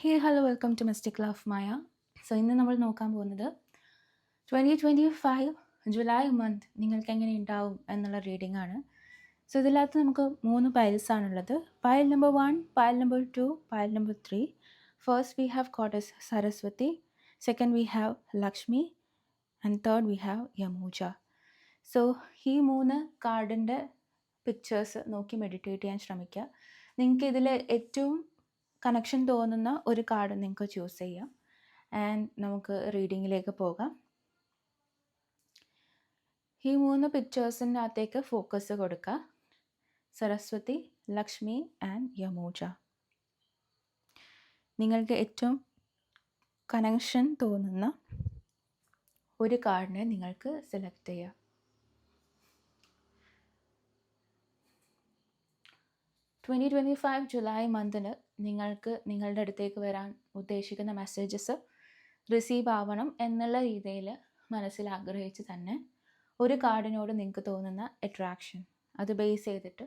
Hey hello welcome to Mystic Love Maya. So ഇന്ന് നമ്മൾ നോക്കാൻ പോകുന്നത് 2025 ജൂലൈ മന്ത് നിങ്ങൾക്ക് എങ്ങനെ ഉണ്ടാവും എന്നുള്ള റീഡിംഗ് ആണ്. സോ ഇതിനകത്ത് നമുക്ക് 3 പൈൽസാണുള്ളത്. Pile number 1, pile number 2, pile number 3. First we have goddess Saraswati, second we have Lakshmi and third we have യമൂജ. സോ ഈ 3 കാർഡിൻ്റെ പിക്ചേഴ്സ് നോക്കി മെഡിറ്റേറ്റ് ചെയ്യാൻ ശ്രമിക്കുക. നിങ്ങൾക്ക് ഇതിൽ ഏറ്റവും കണക്ഷൻ തോന്നുന്ന ഒരു കാർഡ് നിങ്ങൾക്ക് ചൂസ് ചെയ്യാം. ആൻഡ് നമുക്ക് റീഡിങ്ങിലേക്ക് പോകാം. ഈ 3 പിക്ചേഴ്സിൻ്റെ അകത്തേക്ക് ഫോക്കസ് കൊടുക്കുക. സരസ്വതി, ലക്ഷ്മി ആൻഡ് യമൂജ. നിങ്ങൾക്ക് ഏറ്റവും കണക്ഷൻ തോന്നുന്ന ഒരു കാർഡിനെ നിങ്ങൾക്ക് സെലക്ട് ചെയ്യാം. ജൂലൈ മന്തിന് നിങ്ങൾക്ക് നിങ്ങളുടെ അടുത്തേക്ക് വരാൻ ഉദ്ദേശിക്കുന്ന മെസ്സേജസ് റിസീവ് ആവണം എന്നുള്ള രീതിയിൽ മനസ്സിൽ ആഗ്രഹിച്ച് തന്നെ ഒരു കാർഡിനോട് നിങ്ങൾക്ക് തോന്നുന്ന അട്രാക്ഷൻ അത് ബേസ് ചെയ്തിട്ട്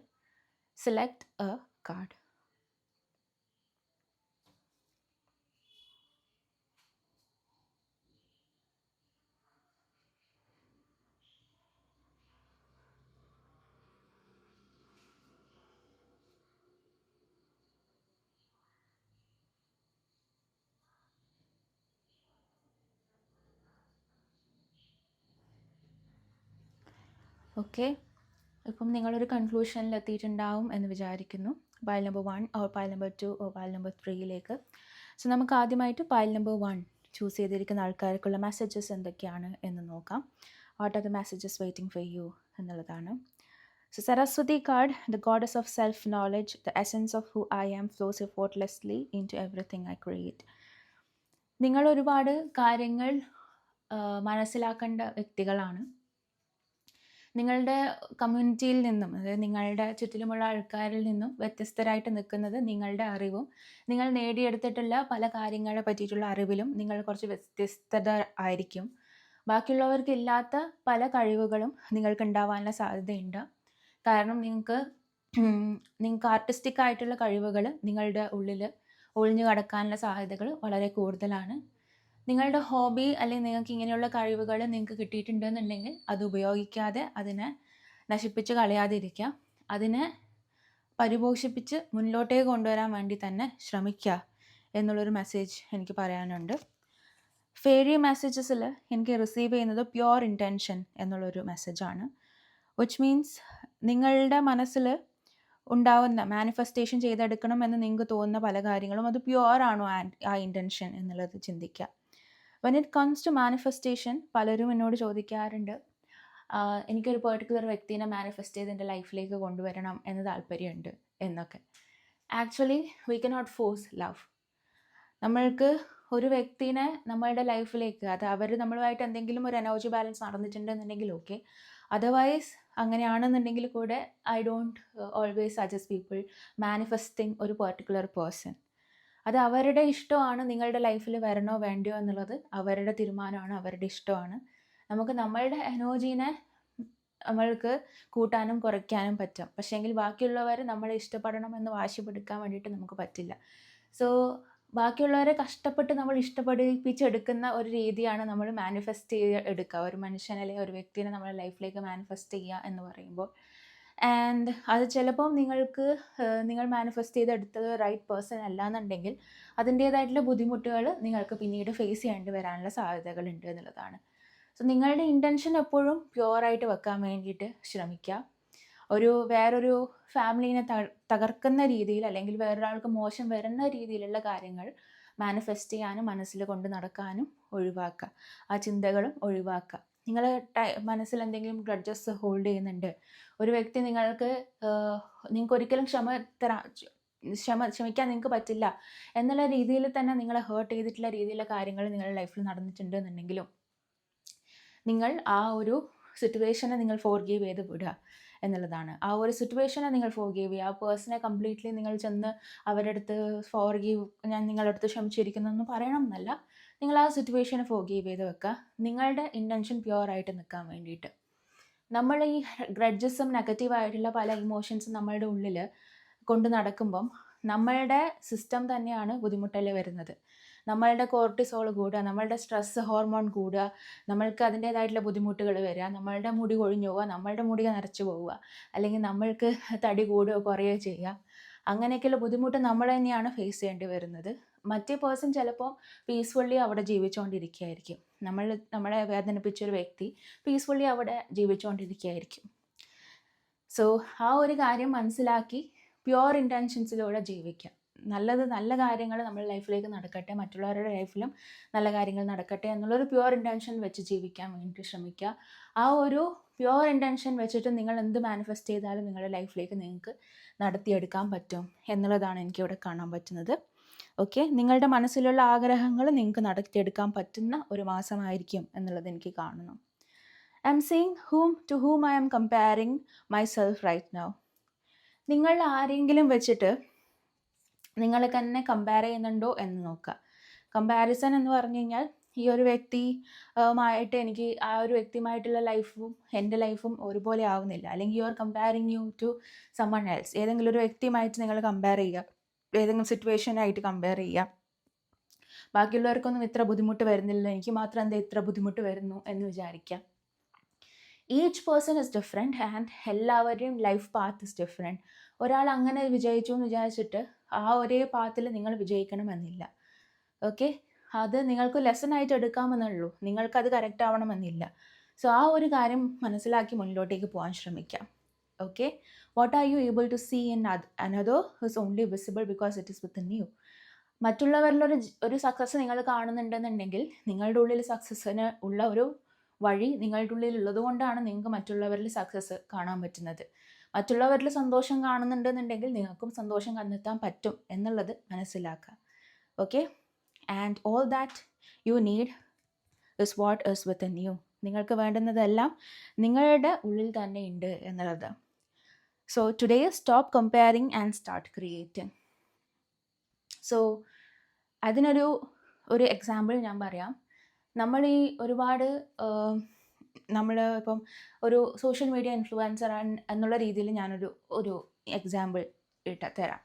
സെലക്ട് എ കാർഡ്. ഓക്കെ, ഇപ്പം നിങ്ങളൊരു കൺക്ലൂഷനിൽ എത്തിയിട്ടുണ്ടാവും എന്ന് വിചാരിക്കുന്നു. Pile number 1 or pile number 2 or pile number 3യിലേക്ക്. സോ നമുക്ക് ആദ്യമായിട്ട് പൈൽ നമ്പർ 1 ചൂസ് ചെയ്തിരിക്കുന്ന ആൾക്കാർക്കുള്ള മെസ്സേജസ് എന്തൊക്കെയാണ് എന്ന് നോക്കാം. What are the messages waiting for you എന്നുള്ളതാണ്. So Saraswati card, the goddess of self-knowledge, the essence of who I am flows effortlessly into everything I create. നിങ്ങൾ ഒരുപാട് കാര്യങ്ങൾ മനസ്സിലാക്കേണ്ട വ്യക്തികളാണ്. നിങ്ങളുടെ കമ്മ്യൂണിറ്റിയിൽ നിന്നും, അതായത് നിങ്ങളുടെ ചുറ്റിലുമുള്ള ആൾക്കാരിൽ നിന്നും വ്യത്യസ്തരായിട്ട് നിൽക്കുന്നത് നിങ്ങളുടെ അറിവും നിങ്ങൾ നേടിയെടുത്തിട്ടുള്ള പല കാര്യങ്ങളെ പറ്റിയിട്ടുള്ള അറിവിലും നിങ്ങൾ കുറച്ച് വ്യത്യസ്തത ആയിരിക്കും. ബാക്കിയുള്ളവർക്ക് ഇല്ലാത്ത പല കഴിവുകളും നിങ്ങൾക്ക് ഉണ്ടാവാനുള്ള സാധ്യതയുണ്ട്. കാരണം നിങ്ങൾക്ക് ആർട്ടിസ്റ്റിക് ആയിട്ടുള്ള കഴിവുകൾ നിങ്ങളുടെ ഉള്ളിൽ ഒളിഞ്ഞു കടക്കാനുള്ള സാധ്യതകൾ വളരെ കൂടുതലാണ്. നിങ്ങളുടെ ഹോബി അല്ലെങ്കിൽ നിങ്ങൾക്ക് ഇങ്ങനെയുള്ള കഴിവുകൾ നിങ്ങൾക്ക് കിട്ടിയിട്ടുണ്ടെന്നുണ്ടെങ്കിൽ അത് ഉപയോഗിക്കാതെ അതിനെ നശിപ്പിച്ച് കളയാതിരിക്കുക. അതിനെ പരിപോഷിപ്പിച്ച് മുന്നോട്ടേക്ക് കൊണ്ടുവരാൻ വേണ്ടി തന്നെ ശ്രമിക്കുക എന്നുള്ളൊരു മെസ്സേജ് എനിക്ക് പറയാനുണ്ട്. ഫെയറി മെസ്സേജസിൽ എനിക്ക് റിസീവ് ചെയ്യുന്നത് പ്യുവർ ഇൻറ്റൻഷൻ എന്നുള്ളൊരു മെസ്സേജാണ്. വിച്ച് മീൻസ് നിങ്ങളുടെ മനസ്സിൽ ഉണ്ടാവുന്ന മാനിഫെസ്റ്റേഷൻ ചെയ്തെടുക്കണം എന്ന് നിങ്ങൾക്ക് തോന്നുന്ന പല കാര്യങ്ങളും അത് പ്യുവർ ആണോ ആ ഇൻറ്റൻഷൻ എന്നുള്ളത് ചിന്തിക്കുക. When it comes to manifestation, പലരും എന്നോട് ചോദിക്കാറുണ്ട്, എനിക്കൊരു പെർട്ടിക്കുലർ വ്യക്തിനെ മാനിഫെസ്റ്റ് ചെയ്ത് എൻ്റെ ലൈഫിലേക്ക് കൊണ്ടുവരണം എന്ന് താല്പര്യമുണ്ട് എന്നൊക്കെ. Actually we cannot force love. നമ്മൾക്ക് ഒരു വ്യക്തിനെ നമ്മളുടെ ലൈഫിലേക്ക്, അത് അവർ നമ്മളുമായിട്ട് എന്തെങ്കിലും ഒരു എനർജി ബാലൻസ് നടന്നിട്ടുണ്ടെന്നുണ്ടെങ്കിൽ ഓക്കെ. അതർവൈസ് അങ്ങനെയാണെന്നുണ്ടെങ്കിൽ കൂടെ I don't always suggest people manifesting ഒരു പെർട്ടിക്കുലർ പേഴ്സൺ. അത് അവരുടെ ഇഷ്ടമാണ്. നിങ്ങളുടെ ലൈഫിൽ വരണോ വേണ്ടയോ എന്നുള്ളത് അവരുടെ തീരുമാനമാണ്, അവരുടെ ഇഷ്ടമാണ്. നമുക്ക് നമ്മളുടെ എനർജീനെ നമ്മൾക്ക് കൂട്ടാനും കുറയ്ക്കാനും പറ്റും. പക്ഷേങ്കിൽ ബാക്കിയുള്ളവർ നമ്മളെ ഇഷ്ടപ്പെടണം എന്ന് വാശി പിടിക്കാൻ വേണ്ടിയിട്ട് നമുക്ക് പറ്റില്ല. സോ ബാക്കിയുള്ളവരെ കഷ്ടപ്പെട്ട് നമ്മൾ ഇഷ്ടപ്പെടിപ്പിച്ചെടുക്കുന്ന ഒരു രീതിയാണ് നമ്മൾ മാനിഫെസ്റ്റ് എടുക്കുക. ഒരു മനുഷ്യനെ അല്ലെങ്കിൽ ഒരു വ്യക്തിനെ നമ്മുടെ ലൈഫിലേക്ക് മാനിഫെസ്റ്റ് ചെയ്യുക എന്ന് പറയുമ്പോൾ. ആൻഡ് അത് ചിലപ്പം നിങ്ങൾ മാനിഫെസ്റ്റ് ചെയ്തെടുത്തത് റൈറ്റ് പേഴ്സൺ അല്ല എന്നുണ്ടെങ്കിൽ അതിൻ്റേതായിട്ടുള്ള ബുദ്ധിമുട്ടുകൾ നിങ്ങൾക്ക് പിന്നീട് ഫേസ് ചെയ്യേണ്ടി വരാനുള്ള സാധ്യതകളുണ്ട് എന്നുള്ളതാണ്. സോ നിങ്ങളുടെ ഇൻറ്റൻഷൻ എപ്പോഴും പ്യുവറായിട്ട് വെക്കാൻ വേണ്ടിയിട്ട് ശ്രമിക്കുക. വേറൊരു ഫാമിലീനെ തകർക്കുന്ന രീതിയിൽ അല്ലെങ്കിൽ വേറൊരാൾക്ക് മോശം വരുന്ന രീതിയിലുള്ള കാര്യങ്ങൾ മാനിഫെസ്റ്റ് ചെയ്യാനും മനസ്സിൽ കൊണ്ട് നടക്കാനും ഒഴിവാക്കുക. ആ ചിന്തകളും ഒഴിവാക്കുക. നിങ്ങൾ മനസ്സിൽ എന്തെങ്കിലും ഗ്രഡ്ജസ് ഹോൾഡ് ചെയ്യുന്നുണ്ട്, ഒരു വ്യക്തി നിങ്ങൾക്ക് ഒരിക്കലും ക്ഷമിക്കാൻ നിങ്ങൾക്ക് പറ്റില്ല എന്നുള്ള രീതിയിൽ തന്നെ നിങ്ങളെ ഹേർട്ട് ചെയ്തിട്ടുള്ള രീതിയിലുള്ള കാര്യങ്ങൾ നിങ്ങളുടെ ലൈഫിൽ നടന്നിട്ടുണ്ട് എന്നുണ്ടെങ്കിലും നിങ്ങൾ ആ ഒരു സിറ്റുവേഷനെ നിങ്ങൾ ഫോർഗീവ് ചെയ്ത് വിടുക എന്നുള്ളതാണ്. ആ ഒരു സിറ്റുവേഷനെ നിങ്ങൾ ഫോർഗീവ് ചെയ്യുക. ആ പേഴ്സണെ കംപ്ലീറ്റ്ലി നിങ്ങൾ ചെന്ന് അവരുടെ അടുത്ത് ഞാൻ നിങ്ങളുടെ അടുത്ത് ക്ഷമിച്ചിരിക്കുന്നു എന്ന് പറയണം എന്നല്ല. നിങ്ങൾ ആ സിറ്റുവേഷനെ ഫോർഗീവ് ചെയ്ത് വെക്കുക, നിങ്ങളുടെ ഇൻറ്റൻഷൻ പ്യുവറായിട്ട് നിൽക്കാൻ വേണ്ടിയിട്ട്. നമ്മൾ ഈ ഗ്രഡ്ജസും നെഗറ്റീവായിട്ടുള്ള പല ഇമോഷൻസും നമ്മളുടെ ഉള്ളിൽ കൊണ്ട് നടക്കുമ്പം നമ്മളുടെ സിസ്റ്റം തന്നെയാണ് ബുദ്ധിമുട്ടൽ വരുന്നത്. നമ്മളുടെ കോർട്ടിസോൾ കൂടുക, നമ്മളുടെ സ്ട്രെസ് ഹോർമോൺ കൂടുക, നമ്മൾക്ക് അതിൻ്റേതായിട്ടുള്ള ബുദ്ധിമുട്ടുകൾ വരിക, നമ്മളുടെ മുടി കൊഴിഞ്ഞു പോവുക, നമ്മളുടെ മുടി നരച്ചു പോവുക, അല്ലെങ്കിൽ നമ്മൾക്ക് തടി കൂടുകയോ കുറയുകയോ ചെയ്യുക. അങ്ങനെയൊക്കെയുള്ള ബുദ്ധിമുട്ട് നമ്മൾ തന്നെയാണ് ഫേസ് ചെയ്യേണ്ടി വരുന്നത്. മറ്റേ പേഴ്സൺ ചിലപ്പോൾ പീസ്ഫുള്ളി അവിടെ ജീവിച്ചുകൊണ്ടിരിക്കുകയായിരിക്കും. നമ്മളെ വേദനിപ്പിച്ചൊരു വ്യക്തി പീസ്ഫുള്ളി അവിടെ ജീവിച്ചുകൊണ്ടിരിക്കുകയായിരിക്കും. സോ ആ ഒരു കാര്യം മനസ്സിലാക്കി പ്യുവർ ഇൻറ്റൻഷൻസിലൂടെ ജീവിക്കാം. നല്ല കാര്യങ്ങൾ നമ്മുടെ ലൈഫിലേക്ക് നടക്കട്ടെ, മറ്റുള്ളവരുടെ ലൈഫിലും നല്ല കാര്യങ്ങൾ നടക്കട്ടെ എന്നുള്ളൊരു പ്യുവർ ഇൻറ്റൻഷൻ വെച്ച് ജീവിക്കാൻ വേണ്ടി ശ്രമിക്കുക. ആ ഒരു പ്യുവർ ഇൻറ്റൻഷൻ വെച്ചിട്ട് നിങ്ങൾ എന്ത് മാനിഫെസ്റ്റ് ചെയ്താലും നിങ്ങളുടെ ലൈഫിലേക്ക് നിങ്ങൾക്ക് നടത്തിയെടുക്കാൻ പറ്റും എന്നുള്ളതാണ് എനിക്കിവിടെ കാണാൻ പറ്റുന്നത്. ഓക്കെ, നിങ്ങളുടെ മനസ്സിലുള്ള ആഗ്രഹങ്ങൾ നിങ്ങൾക്ക് നടത്തിയെടുക്കാൻ പറ്റുന്ന ഒരു മാസമായിരിക്കും എന്നുള്ളത് എനിക്ക് കാണുന്നു. I am seeing to whom I am comparing myself right now. നിങ്ങൾ ആരെങ്കിലും വെച്ചിട്ട് നിങ്ങൾ തന്നെ കമ്പയർ ചെയ്യുന്നുണ്ടോ എന്ന് നോക്കുക. കമ്പാരിസൺ എന്ന് പറഞ്ഞു കഴിഞ്ഞാൽ ഈ ഒരു വ്യക്തിയുമായിട്ട് എനിക്ക് ആ ഒരു വ്യക്തിയുമായിട്ടുള്ള ലൈഫും എൻ്റെ ലൈഫും ഒരുപോലെ ആവുന്നില്ല, അല്ലെങ്കിൽ you are comparing you to someone else. ഏതെങ്കിലും ഒരു വ്യക്തിയുമായിട്ട് നിങ്ങൾ കമ്പയർ ചെയ്യുക, ഏതെങ്കിലും സിറ്റുവേഷനായിട്ട് കമ്പയർ ചെയ്യുക. ബാക്കിയുള്ളവർക്കൊന്നും ഇത്ര ബുദ്ധിമുട്ട് വരുന്നില്ല, എനിക്ക് മാത്രം എന്താ ഇത്ര ബുദ്ധിമുട്ട് വരുന്നു എന്ന് വിചാരിക്കുക. Each person is different and എല്ലാവരുടെയും ലൈഫ് പാത്ത് ഇസ് ഡിഫറെൻറ്റ്. ഒരാൾ അങ്ങനെ വിജയിച്ചു എന്ന് വിചാരിച്ചിട്ട് ആ ഒരേ പാത്തിൽ നിങ്ങൾ വിജയിക്കണമെന്നില്ല. ഓക്കെ, അത് നിങ്ങൾക്ക് ലെസൺ ആയിട്ട് എടുക്കാമെന്നുള്ളൂ, നിങ്ങൾക്കത് കറക്റ്റ് ആവണമെന്നില്ല. സോ ആ ഒരു കാര്യം മനസ്സിലാക്കി മുന്നിലോട്ടേക്ക് പോകാൻ ശ്രമിക്കാം. Okay, what are you able to see in another is only visible because it is within you. മറ്റുള്ളവരിലൊരു സക്സസ് നിങ്ങൾ കാണുന്നുണ്ടെന്നുണ്ടെങ്കിൽ നിങ്ങളുടെ ഉള്ളിൽ സക്സസ്സിന് ഉള്ള ഒരു വഴി നിങ്ങളുടെ ഉള്ളിൽ ഉള്ളത് കൊണ്ടാണ് നിങ്ങൾക്ക് മറ്റുള്ളവരിൽ സക്സസ് കാണാൻ പറ്റുന്നത്. മറ്റുള്ളവരിൽ സന്തോഷം കാണുന്നുണ്ടെന്നുണ്ടെങ്കിൽ നിങ്ങൾക്കും സന്തോഷം കണ്ടെത്താൻ പറ്റും എന്നുള്ളത് മനസ്സിലാക്കുക. Okay, and all that you need is what is within U. നിങ്ങൾക്ക് വേണ്ടുന്നതെല്ലാം നിങ്ങളുടെ ഉള്ളിൽ തന്നെ ഉണ്ട് എന്നുള്ളത്. So today stop comparing and start creating. So അതിനൊരു എക്സാമ്പിൾ ഞാൻ പറയാം. നമ്മൾ ഈ ഒരുപാട് നമ്മൾ ഇപ്പം ഒരു സോഷ്യൽ മീഡിയ ഇൻഫ്ലുവൻസർ എന്നുള്ള രീതിയിൽ ഒരു എക്സാമ്പിൾ തരാം.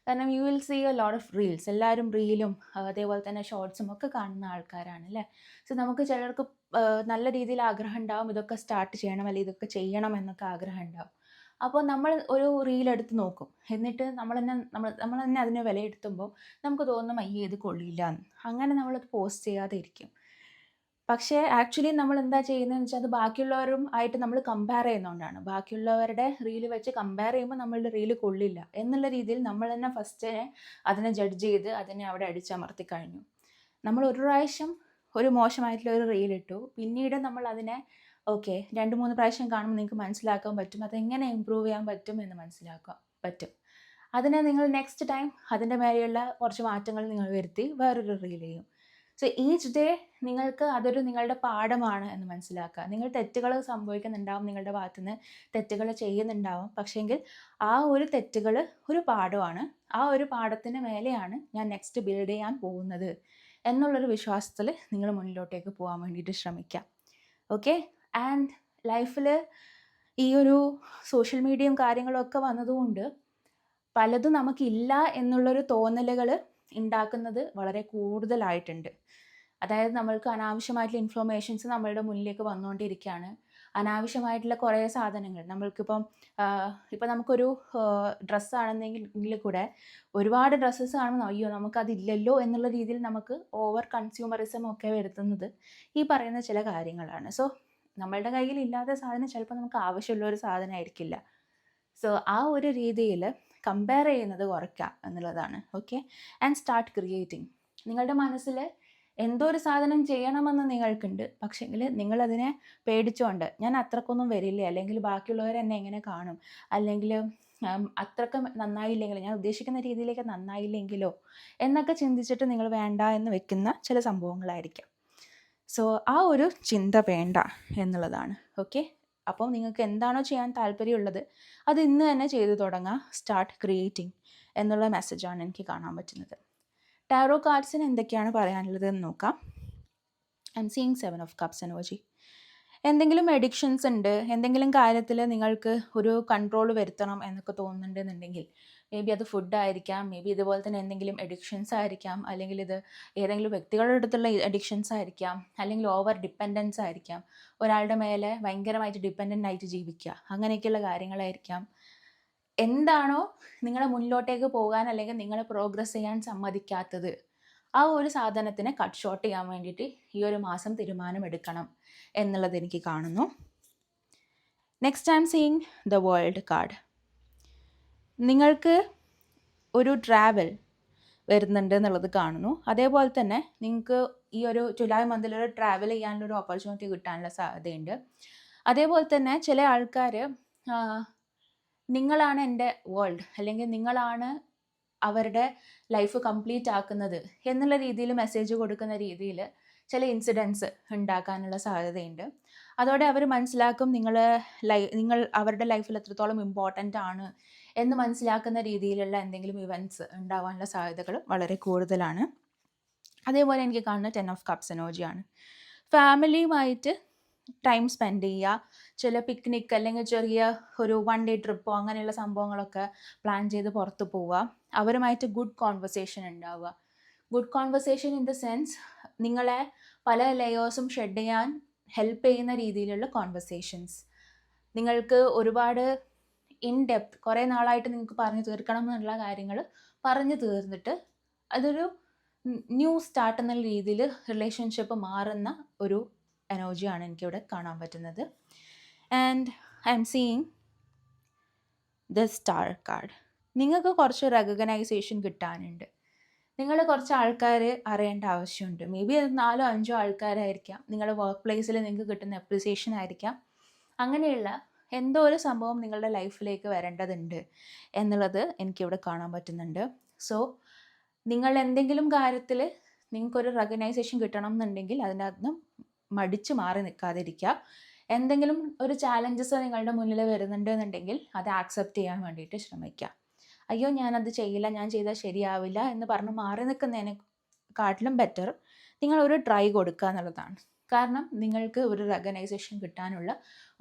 കാരണം you will see a lot of reels. എല്ലാവരും റീലും അതേപോലെ തന്നെ ഷോർട്സും ഒക്കെ കാണുന്ന ആൾക്കാരാണ് അല്ലേ. സോ നമുക്ക് ചിലർക്ക് നല്ല രീതിയിൽ ആഗ്രഹം ഉണ്ടാവും, ഇതൊക്കെ സ്റ്റാർട്ട് ചെയ്യണം അല്ലെങ്കിൽ ഇതൊക്കെ ചെയ്യണം എന്നൊക്കെ ആഗ്രഹം ഉണ്ടാവും. അപ്പോൾ നമ്മൾ ഒരു റീൽ എടുത്ത് നോക്കും, എന്നിട്ട് നമ്മൾ തന്നെ അതിനെ വിലയിരുത്തുമ്പോൾ നമുക്ക് തോന്നും അയ്യേ ഇത് കൊള്ളില്ല എന്ന്. അങ്ങനെ നമ്മളത് പോസ്റ്റ് ചെയ്യാതെ ഇരിക്കും. പക്ഷേ ആക്ച്വലി നമ്മൾ എന്താ ചെയ്യുന്നതെന്ന് വെച്ചാൽ അത് ബാക്കിയുള്ളവരും ആയിട്ട് നമ്മൾ കമ്പയർ ചെയ്യുന്നതുകൊണ്ടാണ്. ബാക്കിയുള്ളവരുടെ റീല് വെച്ച് കമ്പയർ ചെയ്യുമ്പോൾ നമ്മളുടെ റീല് കൊള്ളില്ല എന്നുള്ള രീതിയിൽ നമ്മൾ തന്നെ ഫസ്റ്റ് അതിനെ ജഡ്ജ് ചെയ്ത് അതിനെ അവിടെ അടിച്ചമർത്തി കഴിഞ്ഞു. നമ്മൾ ഒരു പ്രാവശ്യം ഒരു മോശമായിട്ടുള്ള ഒരു റീലിട്ടു, പിന്നീട് നമ്മൾ അതിനെ 2-3 പ്രാവശ്യം കാണുമ്പോൾ നിങ്ങൾക്ക് മനസ്സിലാക്കാൻ പറ്റും അതെങ്ങനെ ഇമ്പ്രൂവ് ചെയ്യാൻ പറ്റും എന്ന് മനസ്സിലാക്കാൻ പറ്റും. അതിനെ നിങ്ങൾ നെക്സ്റ്റ് ടൈം അതിൻ്റെ മേലെയുള്ള കുറച്ച് മാറ്റങ്ങൾ നിങ്ങൾ വരുത്തി വേറൊരു റീൽ ചെയ്യും. സോ ഈച്ച് ഡേ നിങ്ങൾക്ക് അതൊരു നിങ്ങളുടെ പാഠമാണ് എന്ന് മനസ്സിലാക്കുക. നിങ്ങൾ തെറ്റുകൾ സംഭവിക്കുന്നുണ്ടാവും, നിങ്ങളുടെ ഭാഗത്തുനിന്ന് തെറ്റുകൾ ചെയ്യുന്നുണ്ടാവും. പക്ഷേങ്കിൽ ആ ഒരു തെറ്റുകൾ ഒരു പാഠമാണ്. ആ ഒരു പാഠത്തിന് മേലെയാണ് ഞാൻ നെക്സ്റ്റ് ബിൽഡ് ചെയ്യാൻ പോകുന്നത് എന്നുള്ളൊരു വിശ്വാസത്തിൽ നിങ്ങൾ മുന്നിലോട്ടേക്ക് പോകാൻ വേണ്ടിയിട്ട് ശ്രമിക്കാം. ഓക്കെ, ആൻഡ് ലൈഫിൽ ഈ ഒരു സോഷ്യൽ മീഡിയയും കാര്യങ്ങളൊക്കെ വന്നതുകൊണ്ട് പലതും നമുക്കില്ല എന്നുള്ളൊരു തോന്നലുകൾ ഉണ്ടാക്കുന്നത് വളരെ കൂടുതലായിട്ടുണ്ട്. അതായത് നമ്മൾക്ക് അനാവശ്യമായിട്ടുള്ള ഇൻഫർമേഷൻസ് നമ്മളുടെ മുന്നിലേക്ക് വന്നുകൊണ്ടിരിക്കുകയാണ്. അനാവശ്യമായിട്ടുള്ള കുറേ സാധനങ്ങൾ നമ്മൾക്കിപ്പം ഇപ്പം നമുക്കൊരു ഡ്രസ്സാണെന്നെങ്കിൽ കൂടെ ഒരുപാട് ഡ്രസ്സസ് കാണുമ്പോൾ അയ്യോ നമുക്കതില്ലല്ലോ എന്നുള്ള രീതിയിൽ നമുക്ക് ഓവർ കൺസ്യൂമറിസം ഒക്കെ വരുത്തുന്നത് ഈ പറയുന്ന ചില കാര്യങ്ങളാണ്. സോ നമ്മളുടെ കയ്യിൽ ഇല്ലാത്ത സാധനം ചിലപ്പോൾ നമുക്ക് ആവശ്യമുള്ള ഒരു സാധനമായിരിക്കില്ല. സോ ആ ഒരു രീതിയിൽ കമ്പയർ ചെയ്യുന്നത് കുറയ്ക്കുക എന്നുള്ളതാണ്. Okay, and start creating. നിങ്ങളുടെ മനസ്സിൽ എന്തോ ഒരു സാധനം ചെയ്യണമെന്ന് നിങ്ങൾക്കുണ്ട്, പക്ഷേങ്കിൽ നിങ്ങളതിനെ പേടിച്ചുകൊണ്ട് ഞാൻ അത്രക്കൊന്നും വരില്ല, അല്ലെങ്കിൽ ബാക്കിയുള്ളവർ എന്നെ എങ്ങനെ കാണും, അല്ലെങ്കിൽ അത്രക്ക് നന്നായില്ലെങ്കിലോ, ഞാൻ ഉദ്ദേശിക്കുന്ന രീതിയിലേക്ക് നന്നായില്ലെങ്കിലോ എന്നൊക്കെ ചിന്തിച്ചിട്ട് നിങ്ങൾ വേണ്ട എന്ന് വെക്കുന്ന ചില സംഭവങ്ങളായിരിക്കാം. സോ ആ ഒരു ചിന്ത വേണ്ട എന്നുള്ളതാണ്. ഓക്കെ, അപ്പോൾ നിങ്ങൾക്ക് എന്താണോ ചെയ്യാൻ താല്പര്യമുള്ളത് അത് ഇന്ന് തന്നെ ചെയ്തു തുടങ്ങുക. സ്റ്റാർട്ട് ക്രിയേറ്റിംഗ് എന്നുള്ള മെസ്സേജാണ് എനിക്ക് കാണാൻ പറ്റുന്നത്. ടാരോ കാർഡ്സിന് എന്തൊക്കെയാണ് പറയാനുള്ളത് എന്ന് നോക്കാം. I am seeing 7 of Cups energy. എന്തെങ്കിലും എഡിക്ഷൻസ് ഉണ്ട്, എന്തെങ്കിലും കാര്യത്തിൽ നിങ്ങൾക്ക് ഒരു കൺട്രോൾ വരുത്തണം എന്നൊക്കെ തോന്നുന്നുണ്ടെന്നുണ്ടെങ്കിൽ മേ ബി അത് ഫുഡായിരിക്കാം, മേ ബി ഇതുപോലെ തന്നെ എന്തെങ്കിലും എഡിക്ഷൻസ് ആയിരിക്കാം, അല്ലെങ്കിൽ ഇത് ഏതെങ്കിലും വ്യക്തികളുടെ അടുത്തുള്ള എഡിക്ഷൻസ് ആയിരിക്കാം, അല്ലെങ്കിൽ ഓവർ ഡിപ്പെൻഡൻസ് ആയിരിക്കാം, ഒരാളുടെ മേലെ ഭയങ്കരമായിട്ട് ഡിപ്പെൻഡൻ്റ് ആയിട്ട് ജീവിക്കുക, അങ്ങനെയൊക്കെയുള്ള കാര്യങ്ങളായിരിക്കാം. എന്താണോ നിങ്ങളെ മുന്നിലോട്ടേക്ക് പോകാൻ അല്ലെങ്കിൽ നിങ്ങളെ പ്രോഗ്രസ് ചെയ്യാൻ സമ്മതിക്കാത്തത്, ആ ഒരു സാധനത്തിനെ കട്ട് ഷോർട്ട് ചെയ്യാൻ വേണ്ടിയിട്ട് ഈ ഒരു മാസം തീരുമാനമെടുക്കണം എന്നുള്ളത് എനിക്ക് കാണുന്നു. Next I am seeing the world card. നിങ്ങൾക്ക് ഒരു ട്രാവൽ വരുന്നുണ്ട് എന്നുള്ളത് കാണുന്നു. അതേപോലെ തന്നെ നിങ്ങൾക്ക് ഈ ഒരു ജൂലൈ മന്തിലൊരു ട്രാവൽ ചെയ്യാനുള്ളൊരു ഓപ്പർച്യൂണിറ്റി കിട്ടാനുള്ള സാധ്യതയുണ്ട്. അതേപോലെ തന്നെ ചില ആൾക്കാർ നിങ്ങളാണ് എൻ്റെ വേൾഡ്, അല്ലെങ്കിൽ നിങ്ങളാണ് അവരുടെ ലൈഫ് കംപ്ലീറ്റ് ആക്കുന്നത് എന്നുള്ള രീതിയിൽ മെസ്സേജ് കൊടുക്കുന്ന രീതിയിൽ ചില ഇൻസിഡൻസ് ഉണ്ടാക്കാനുള്ള സാധ്യതയുണ്ട്. അതോടെ അവർ മനസ്സിലാക്കും നിങ്ങൾ അവരുടെ ലൈഫിൽ എത്രത്തോളം ഇമ്പോർട്ടൻ്റ് ആണ് എന്ന് മനസ്സിലാക്കുന്ന രീതിയിലുള്ള എന്തെങ്കിലും ഇവൻറ്റ്സ് ഉണ്ടാവാനുള്ള സാധ്യതകൾ വളരെ കൂടുതലാണ്. അതേപോലെ എനിക്ക് കാണുന്ന 10 ഓഫ് കപ്സ് എനർജിയാണ്. ഫാമിലിയുമായിട്ട് ടൈം സ്പെൻഡ് ചെയ്യുക, ചില പിക്നിക് അല്ലെങ്കിൽ ചെറിയ ഒരു 1 ഡേ ട്രിപ്പോ അങ്ങനെയുള്ള സംഭവങ്ങളൊക്കെ പ്ലാൻ ചെയ്ത് പുറത്ത് പോവുക, അവരുമായിട്ട് ഗുഡ് കോൺവെർസേഷൻ ഉണ്ടാവുക. Good conversation in the sense നിങ്ങളെ പല ലെയേഴ്സും ഷെഡ് ചെയ്യാൻ ഹെൽപ്പ് ചെയ്യുന്ന രീതിയിലുള്ള കോൺവെർസേഷൻസ്. നിങ്ങൾക്ക് ഒരുപാട് ഇൻ ഡെപ്ത് കുറേ നാളായിട്ട് നിങ്ങൾക്ക് പറഞ്ഞു തീർക്കണം എന്നുള്ള കാര്യങ്ങൾ പറഞ്ഞു തീർന്നിട്ട് അതൊരു ന്യൂ സ്റ്റാർട്ട് എന്നുള്ള രീതിയിൽ റിലേഷൻഷിപ്പ് മാറുന്ന ഒരു എനർജിയാണ് എനിക്കിവിടെ കാണാൻ പറ്റുന്നത്. And I am seeing the star card. നിങ്ങൾക്ക് കുറച്ച് റെക്കഗ്നൈസേഷൻ കിട്ടാനുണ്ട്. നിങ്ങൾ കുറച്ച് ആൾക്കാർ അറിയേണ്ട ആവശ്യമുണ്ട്. മേ ബി അത് 4-5 ആൾക്കാരായിരിക്കാം. നിങ്ങളുടെ വർക്ക് പ്ലേസിൽ നിങ്ങൾക്ക് കിട്ടുന്ന അപ്രിസിയേഷൻ ആയിരിക്കാം. അങ്ങനെയുള്ള എന്തോ ഒരു സംഭവം നിങ്ങളുടെ ലൈഫിലേക്ക് വരേണ്ടതുണ്ട് എന്നുള്ളത് എനിക്കിവിടെ കാണാൻ പറ്റുന്നുണ്ട്. സോ നിങ്ങൾ എന്തെങ്കിലും കാര്യത്തിൽ നിങ്ങൾക്കൊരു റെക്കഗ്നൈസേഷൻ കിട്ടണം എന്നുണ്ടെങ്കിൽ അതിനകത്ത് മടിച്ച് മാറി നിൽക്കാതിരിക്കുക. എന്തെങ്കിലും ഒരു ചാലഞ്ചസ് നിങ്ങളുടെ മുന്നിൽ വരുന്നുണ്ട് എന്നുണ്ടെങ്കിൽ അത് ആക്സെപ്റ്റ് ചെയ്യാൻ വേണ്ടിയിട്ട് ശ്രമിക്കുക. അയ്യോ ഞാനത് ചെയ്യില്ല, ഞാൻ ചെയ്താൽ ശരിയാവില്ല എന്ന് പറഞ്ഞ് മാറി നിൽക്കുന്നതിനെക്കാട്ടിലും ബെറ്റർ നിങ്ങളൊരു ട്രൈ കൊടുക്കുക എന്നുള്ളതാണ്. കാരണം നിങ്ങൾക്ക് ഒരു റെക്കഗ്നൈസേഷൻ കിട്ടാനുള്ള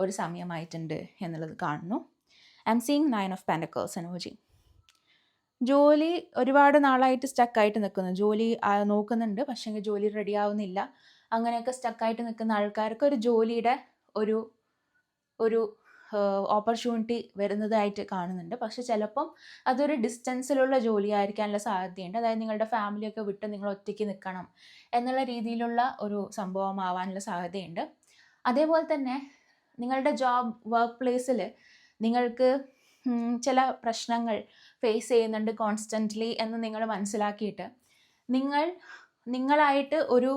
ഒരു സമയമായിട്ടുണ്ട് എന്നുള്ളത് കാണുന്നു. I am seeing 9 of pentacles energy. ജോലി ഒരുപാട് നാളായിട്ട് സ്റ്റക്കായിട്ട് നിൽക്കുന്നു. ജോലി നോക്കുന്നുണ്ട്, പക്ഷേ ജോലി റെഡി ആവുന്നില്ല. അങ്ങനെയൊക്കെ സ്റ്റക്കായിട്ട് നിൽക്കുന്ന ആൾക്കാർക്ക് ഒരു ജോലിയുടെ ഒരു ഓപ്പർച്യൂണിറ്റി വരുന്നതായിട്ട് കാണുന്നുണ്ട്. പക്ഷെ ചിലപ്പം അതൊരു ഡിസ്റ്റൻസിലുള്ള ജോലി ആയിരിക്കാനുള്ള സാധ്യതയുണ്ട്. അതായത് നിങ്ങളുടെ ഫാമിലിയൊക്കെ വിട്ട് നിങ്ങൾ ഒറ്റയ്ക്ക് നിൽക്കണം എന്നുള്ള രീതിയിലുള്ള ഒരു സംഭവമാവാനുള്ള സാധ്യതയുണ്ട്. അതേപോലെ തന്നെ നിങ്ങളുടെ വർക്ക് പ്ലേസിൽ നിങ്ങൾക്ക് ചില പ്രശ്നങ്ങൾ ഫേസ് ചെയ്യുന്നുണ്ട് കോൺസ്റ്റൻ്റ്ലി എന്ന് നിങ്ങൾ മനസ്സിലാക്കിയിട്ട് നിങ്ങളായിട്ട് ഒരു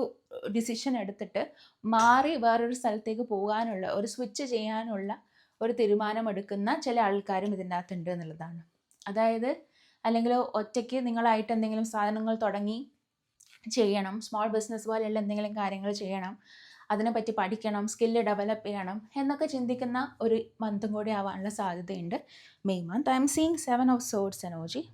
ഡിസിഷൻ എടുത്തിട്ട് മാറി വേറൊരു സ്ഥലത്തേക്ക് പോകാനുള്ള ഒരു സ്വിച്ച് ചെയ്യാനുള്ള ഒരു തീരുമാനമെടുക്കുന്ന ചില ആൾക്കാരും ഇതിൻ്റെ അകത്തുണ്ട് എന്നുള്ളതാണ്. അതായത് അല്ലെങ്കിൽ ഒറ്റയ്ക്ക് നിങ്ങളായിട്ട് എന്തെങ്കിലും സാധനങ്ങൾ തുടങ്ങി ചെയ്യണം, സ്മോൾ ബിസിനസ് പോലെയുള്ള എന്തെങ്കിലും കാര്യങ്ങൾ ചെയ്യണം, അതിനെപ്പറ്റി പഠിക്കണം, സ്കില്ല് ഡെവലപ്പ് ചെയ്യണം എന്നൊക്കെ ചിന്തിക്കുന്ന ഒരു മന്തും കൂടി ആവാനുള്ള സാധ്യതയുണ്ട് May month. I am seeing 7 of swords energy.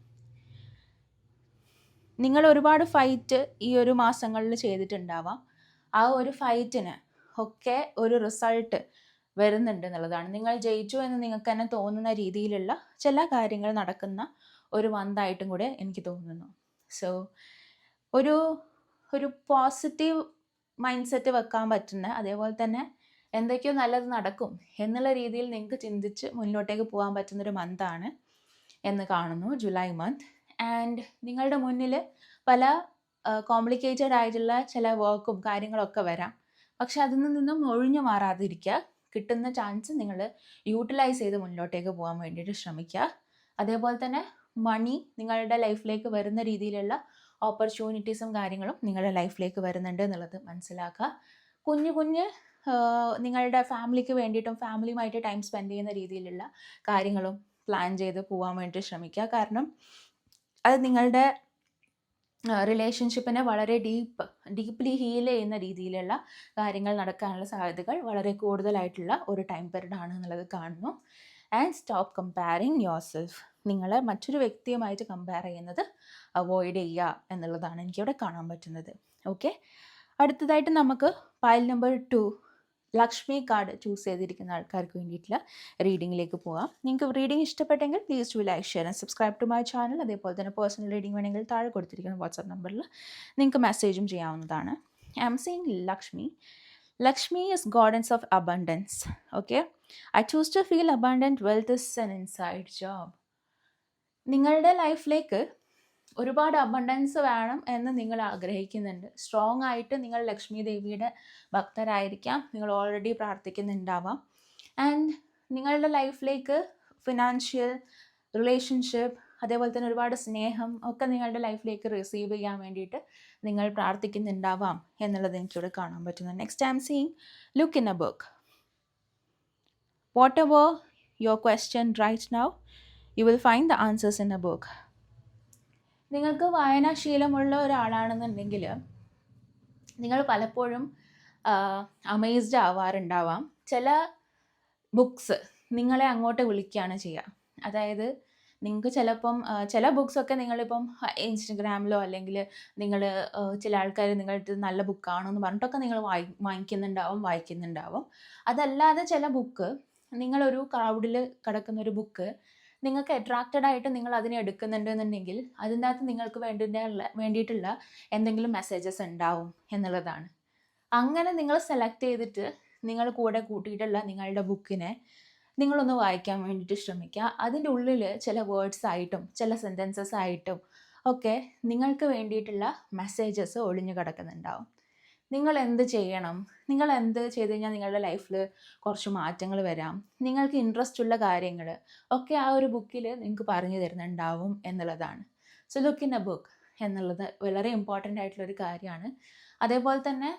നിങ്ങൾ ഒരുപാട് ഫൈറ്റ് ഈ ഒരു മാസങ്ങളിൽ ചെയ്തിട്ടുണ്ടാവാം. ആ ഒരു ഫൈറ്റിന് ഒക്കെ ഒരു റിസൾട്ട് വരുന്നുണ്ട് എന്നുള്ളതാണ്. നിങ്ങൾ ജയിച്ചു എന്ന് നിങ്ങൾക്ക് തന്നെ തോന്നുന്ന രീതിയിലുള്ള ചില കാര്യങ്ങൾ നടക്കുന്ന ഒരു മന്തായിട്ടും കൂടെ എനിക്ക് തോന്നുന്നു. സോ ഒരു പോസിറ്റീവ് മൈൻഡ് സെറ്റ് വെക്കാൻ പറ്റുന്ന, അതേപോലെ തന്നെ എന്തൊക്കെയോ നല്ലത് നടക്കും എന്നുള്ള രീതിയിൽ നിങ്ങൾക്ക് ചിന്തിച്ച് മുന്നോട്ടേക്ക് പോകാൻ പറ്റുന്നൊരു മന്താണ് എന്ന് കാണുന്നു ജൂലൈ മന്ത്. ആൻഡ് നിങ്ങളുടെ മുന്നിൽ പല കോംപ്ലിക്കേറ്റഡ് ആയിട്ടുള്ള ചില വർക്കും കാര്യങ്ങളൊക്കെ വരാം. പക്ഷെ അതിൽ നിന്നും ഒഴിഞ്ഞു മാറാതിരിക്കുക. കിട്ടുന്ന ചാൻസ് നിങ്ങൾ യൂട്ടിലൈസ് ചെയ്ത് മുന്നോട്ടേക്ക് പോകാൻ വേണ്ടിയിട്ട് ശ്രമിക്കുക. അതേപോലെ തന്നെ മണി നിങ്ങളുടെ ലൈഫിലേക്ക് വരുന്ന രീതിയിലുള്ള ഓപ്പർച്യൂണിറ്റീസും കാര്യങ്ങളും നിങ്ങളുടെ ലൈഫിലേക്ക് വരുന്നുണ്ട് എന്നുള്ളത് മനസ്സിലാക്കുക. കുഞ്ഞു നിങ്ങളുടെ ഫാമിലിക്ക് വേണ്ടിയിട്ടും ഫാമിലിയുമായിട്ട് ടൈം സ്പെൻഡ് ചെയ്യുന്ന രീതിയിലുള്ള കാര്യങ്ങളും പ്ലാൻ ചെയ്ത് പോകാൻ വേണ്ടി ശ്രമിക്കുക. കാരണം അത് നിങ്ങളുടെ റിലേഷൻഷിപ്പിനെ വളരെ ഡീപ്ലി ഹീൽ ചെയ്യുന്ന രീതിയിലുള്ള കാര്യങ്ങൾ നടക്കാനുള്ള സാധ്യതകൾ വളരെ കൂടുതലായിട്ടുള്ള ഒരു ടൈം പീരീഡ് ആണ് എന്നുള്ളത് കാണുന്നു. And stop comparing your self. നിങ്ങളെ മറ്റൊരു വ്യക്തിയുമായിട്ട് കമ്പയർ ചെയ്യുന്നത് അവോയ്ഡ് ചെയ്യുക എന്നുള്ളതാണ് എനിക്കിവിടെ കാണാൻ പറ്റുന്നത്. ഓക്കെ, അടുത്തതായിട്ട് നമുക്ക് pile number 2 Lakshmi card choose ചെയ്തിരിക്കുന്ന ആൾക്കാർക്ക് വേണ്ടിയിട്ടുള്ള റീഡിങ്ങിലേക്ക് പോകാം. നിങ്ങൾക്ക് റീഡിംഗ് ഇഷ്ടപ്പെട്ടെങ്കിൽ please to like, share and subscribe to my channel. അതേപോലെ തന്നെ പേഴ്സണൽ റീഡിംഗ് വേണമെങ്കിൽ താഴെ കൊടുത്തിരിക്കുന്ന വാട്സാപ്പ് നമ്പറിൽ നിങ്ങൾക്ക് മെസ്സേജും ചെയ്യാവുന്നതാണ്. I am seeing Lakshmi. Lakshmi is goddess of abundance. Okay, I choose to feel abundant. Wealth is an inside job. നിങ്ങളുടെ ലൈഫിലേക്ക് ഒരുപാട് അബണ്ടൻസ് വേണം എന്ന് നിങ്ങൾ ആഗ്രഹിക്കുന്നുണ്ട്. സ്ട്രോങ് ആയിട്ട് നിങ്ങൾ ലക്ഷ്മി ദേവിയുടെ ഭക്തരായിരിക്കാം, നിങ്ങൾ ഓൾറെഡി പ്രാർത്ഥിക്കുന്നുണ്ടാവാം. ആൻഡ് നിങ്ങളുടെ ലൈഫിലേക്ക് ഫിനാൻഷ്യൽ, റിലേഷൻഷിപ്പ്, അതേപോലെ തന്നെ ഒരുപാട് സ്നേഹം ഒക്കെ നിങ്ങളുടെ ലൈഫിലേക്ക് റിസീവ് ചെയ്യാൻ വേണ്ടിയിട്ട് നിങ്ങൾ പ്രാർത്ഥിക്കുന്നുണ്ടാവാം എന്നുള്ളത് എനിക്കിവിടെ കാണാൻ പറ്റുന്നു. Next I M seeing look in a book. Whatever your question right now, you will find the answers in a book. നിങ്ങൾക്ക് വായനാശീലമുള്ള ഒരാളാണെന്നുണ്ടെങ്കിൽ നിങ്ങൾ പലപ്പോഴും അമേസ്ഡ് ആവാറുണ്ടാവാം. ചില ബുക്സ് നിങ്ങളെ അങ്ങോട്ട് വിളിക്കുകയാണ് ചെയ്യുക. അതായത് നിങ്ങൾക്ക് ചിലപ്പം ചില ബുക്സൊക്കെ നിങ്ങളിപ്പം ഇൻസ്റ്റഗ്രാമിലോ അല്ലെങ്കിൽ നിങ്ങൾ ചില ആൾക്കാർ നിങ്ങളുടെ നല്ല ബുക്കാണെന്ന് പറഞ്ഞിട്ടൊക്കെ നിങ്ങൾ വായിക്കുന്നുണ്ടാവും. അതല്ലാതെ ചില ബുക്ക്, നിങ്ങളൊരു ക്രൗഡിൽ കിടക്കുന്നൊരു ബുക്ക് നിങ്ങൾക്ക് അട്രാക്റ്റഡ് ആയിട്ട് നിങ്ങൾ അതിനെ എടുക്കുന്നുണ്ടെന്നുണ്ടെങ്കിൽ അതിൻ്റെ അകത്ത് നിങ്ങൾക്ക് വേണ്ടിയിട്ടുള്ള എന്തെങ്കിലും മെസ്സേജസ് ഉണ്ടാവും എന്നുള്ളതാണ്. അങ്ങനെ നിങ്ങൾ സെലക്ട് ചെയ്തിട്ട് നിങ്ങൾ കൂടെ കൂട്ടിയിട്ടുള്ള നിങ്ങളുടെ ബുക്കിനെ നിങ്ങളൊന്ന് വായിക്കാൻ വേണ്ടിയിട്ട് ശ്രമിക്കുക. അതിൻ്റെ ഉള്ളിൽ ചില വേർഡ്സ് ആയിട്ടും ചില സെൻറ്റൻസസ് ആയിട്ടും ഒക്കെ നിങ്ങൾക്ക് വേണ്ടിയിട്ടുള്ള മെസ്സേജസ് ഒളിഞ്ഞു കിടക്കുന്നുണ്ടാവും. നിങ്ങൾ എന്ത് ചെയ്യണം, നിങ്ങൾ എന്ത് ചെയ്ത് കഴിഞ്ഞാൽ നിങ്ങളുടെ ലൈഫിൽ കുറച്ച് മാറ്റങ്ങൾ വരാം, നിങ്ങൾക്ക് ഇൻട്രസ്റ്റ് ഉള്ള കാര്യങ്ങൾ ഒക്കെ ആ ഒരു ബുക്കിൽ നിങ്ങൾക്ക് പറഞ്ഞു തരുന്നുണ്ടാവും എന്നുള്ളതാണ്. So look in a book എന്നുള്ളത് വളരെ ഇമ്പോർട്ടൻ്റ് ആയിട്ടുള്ളൊരു കാര്യമാണ്. അതേപോലെ തന്നെ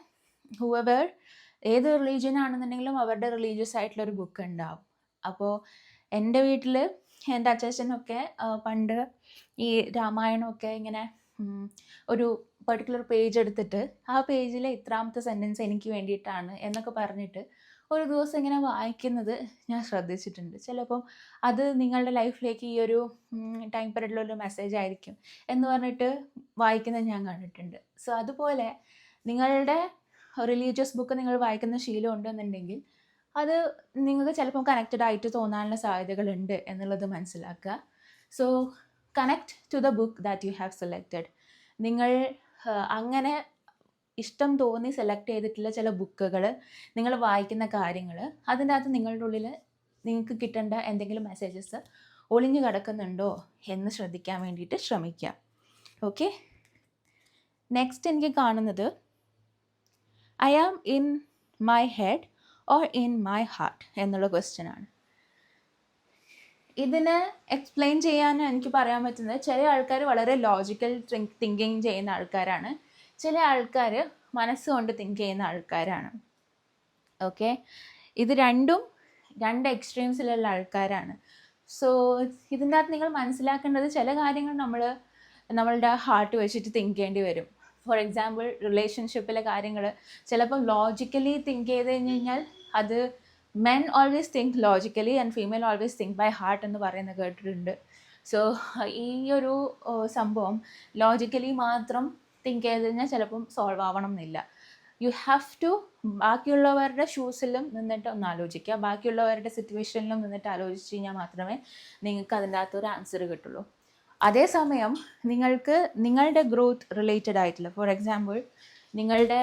ഹൂവർ ഏത് റിലീജിയൻ ആണെന്നുണ്ടെങ്കിലും അവരുടെ റിലീജിയസ് ആയിട്ടുള്ളൊരു ബുക്ക് ഉണ്ടാവും. അപ്പോൾ എൻ്റെ വീട്ടിൽ എൻ്റെ അച്ചാച്ചനൊക്കെ പണ്ട് ഈ രാമായണമൊക്കെ ഇങ്ങനെ ഒരു പെർട്ടിക്കുലർ പേജ് എടുത്തിട്ട് ആ പേജിലെ ഇത്രാമത്തെ സെൻറ്റൻസ് എനിക്ക് വേണ്ടിയിട്ടാണ് എന്നൊക്കെ പറഞ്ഞിട്ട് ഒരു ദിവസം ഇങ്ങനെ വായിക്കുന്നത് ഞാൻ ശ്രദ്ധിച്ചിട്ടുണ്ട്. ചിലപ്പം അത് നിങ്ങളുടെ ലൈഫിലേക്ക് ഈ ഒരു ടൈം പീരീഡിലൊരു മെസ്സേജ് ആയിരിക്കും എന്ന് പറഞ്ഞിട്ട് വായിക്കുന്നത് ഞാൻ കണ്ടിട്ടുണ്ട്. സോ അതുപോലെ നിങ്ങളുടെ റിലീജിയസ് ബുക്ക് നിങ്ങൾ വായിക്കുന്ന ശീലം ഉണ്ടെന്നുണ്ടെങ്കിൽ അത് നിങ്ങൾക്ക് ചിലപ്പം കണക്റ്റഡ് ആയിട്ട് തോന്നാനുള്ള സാധ്യതകളുണ്ട് എന്നുള്ളത് മനസ്സിലാക്കുക. So connect to the book that you have selected. നിങ്ങൾ അങ്ങനെ ഇഷ്ടം തോന്നി സെലക്ട് ചെയ്തിട്ടുള്ള ചില ബുക്കുകൾ, നിങ്ങൾ വായിക്കുന്ന കാര്യങ്ങൾ, അതിൻ്റെ അകത്ത് നിങ്ങളുടെ ഉള്ളിൽ നിങ്ങൾക്ക് കിട്ടേണ്ട എന്തെങ്കിലും മെസ്സേജസ് ഒളിഞ്ഞു കിടക്കുന്നുണ്ടോ എന്ന് ശ്രദ്ധിക്കാൻ വേണ്ടിയിട്ട് ശ്രമിക്കുക. ഓക്കെ, നെക്സ്റ്റ് എനിക്ക് കാണുന്നത് I am in my head or in my heart എന്നുള്ള ക്വസ്റ്റ്യൻ ആണ്. ഇതിനെ എക്സ്പ്ലെയിൻ ചെയ്യാൻ എനിക്ക് പറയാൻ പറ്റുന്നത്, ചില ആൾക്കാർ വളരെ ലോജിക്കൽ തിങ്കിങ് ചെയ്യുന്ന ആൾക്കാരാണ്, ചില ആൾക്കാർ മനസ്സുകൊണ്ട് തിങ്ക് ചെയ്യുന്ന ആൾക്കാരാണ്. ഓക്കെ, ഇത് രണ്ടും രണ്ട് എക്സ്ട്രീംസിലുള്ള ആൾക്കാരാണ്. സോ ഇതിൻ്റെ അകത്ത് നിങ്ങൾ മനസ്സിലാക്കേണ്ടത്, ചില കാര്യങ്ങൾ നമ്മളുടെ ഹാർട്ട് വെച്ചിട്ട് തിങ്ക് ചെയ്യേണ്ടി വരും. ഫോർ എക്സാമ്പിൾ റിലേഷൻഷിപ്പിലെ കാര്യങ്ങൾ ചിലപ്പോൾ ലോജിക്കലി തിങ്ക് ചെയ്ത് കഴിഞ്ഞാൽ അത് men always think logically and female always think by heart എന്ന് പറയുന്നത് കേട്ടിട്ടുണ്ട്. സോ ഈ ഒരു സംഭവം ലോജിക്കലി മാത്രം തിങ്ക് ചെയ്ത് കഴിഞ്ഞാൽ ചിലപ്പം സോൾവ് ആവണം എന്നില്ല. യു ഹാവ് ടു ബാക്കിയുള്ളവരുടെ ഷൂസിലും നിന്നിട്ട് ഒന്ന് ആലോചിക്കുക, ബാക്കിയുള്ളവരുടെ സിറ്റുവേഷനിലും നിന്നിട്ട് ആലോചിച്ച് കഴിഞ്ഞാൽ മാത്രമേ നിങ്ങൾക്ക് അതിൻ്റെ അകത്തൊരു ആൻസർ കിട്ടുള്ളൂ. അതേസമയം നിങ്ങൾക്ക് നിങ്ങളുടെ ഗ്രോത്ത് റിലേറ്റഡ് ആയിട്ടുള്ള, ഫോർ എക്സാമ്പിൾ നിങ്ങളുടെ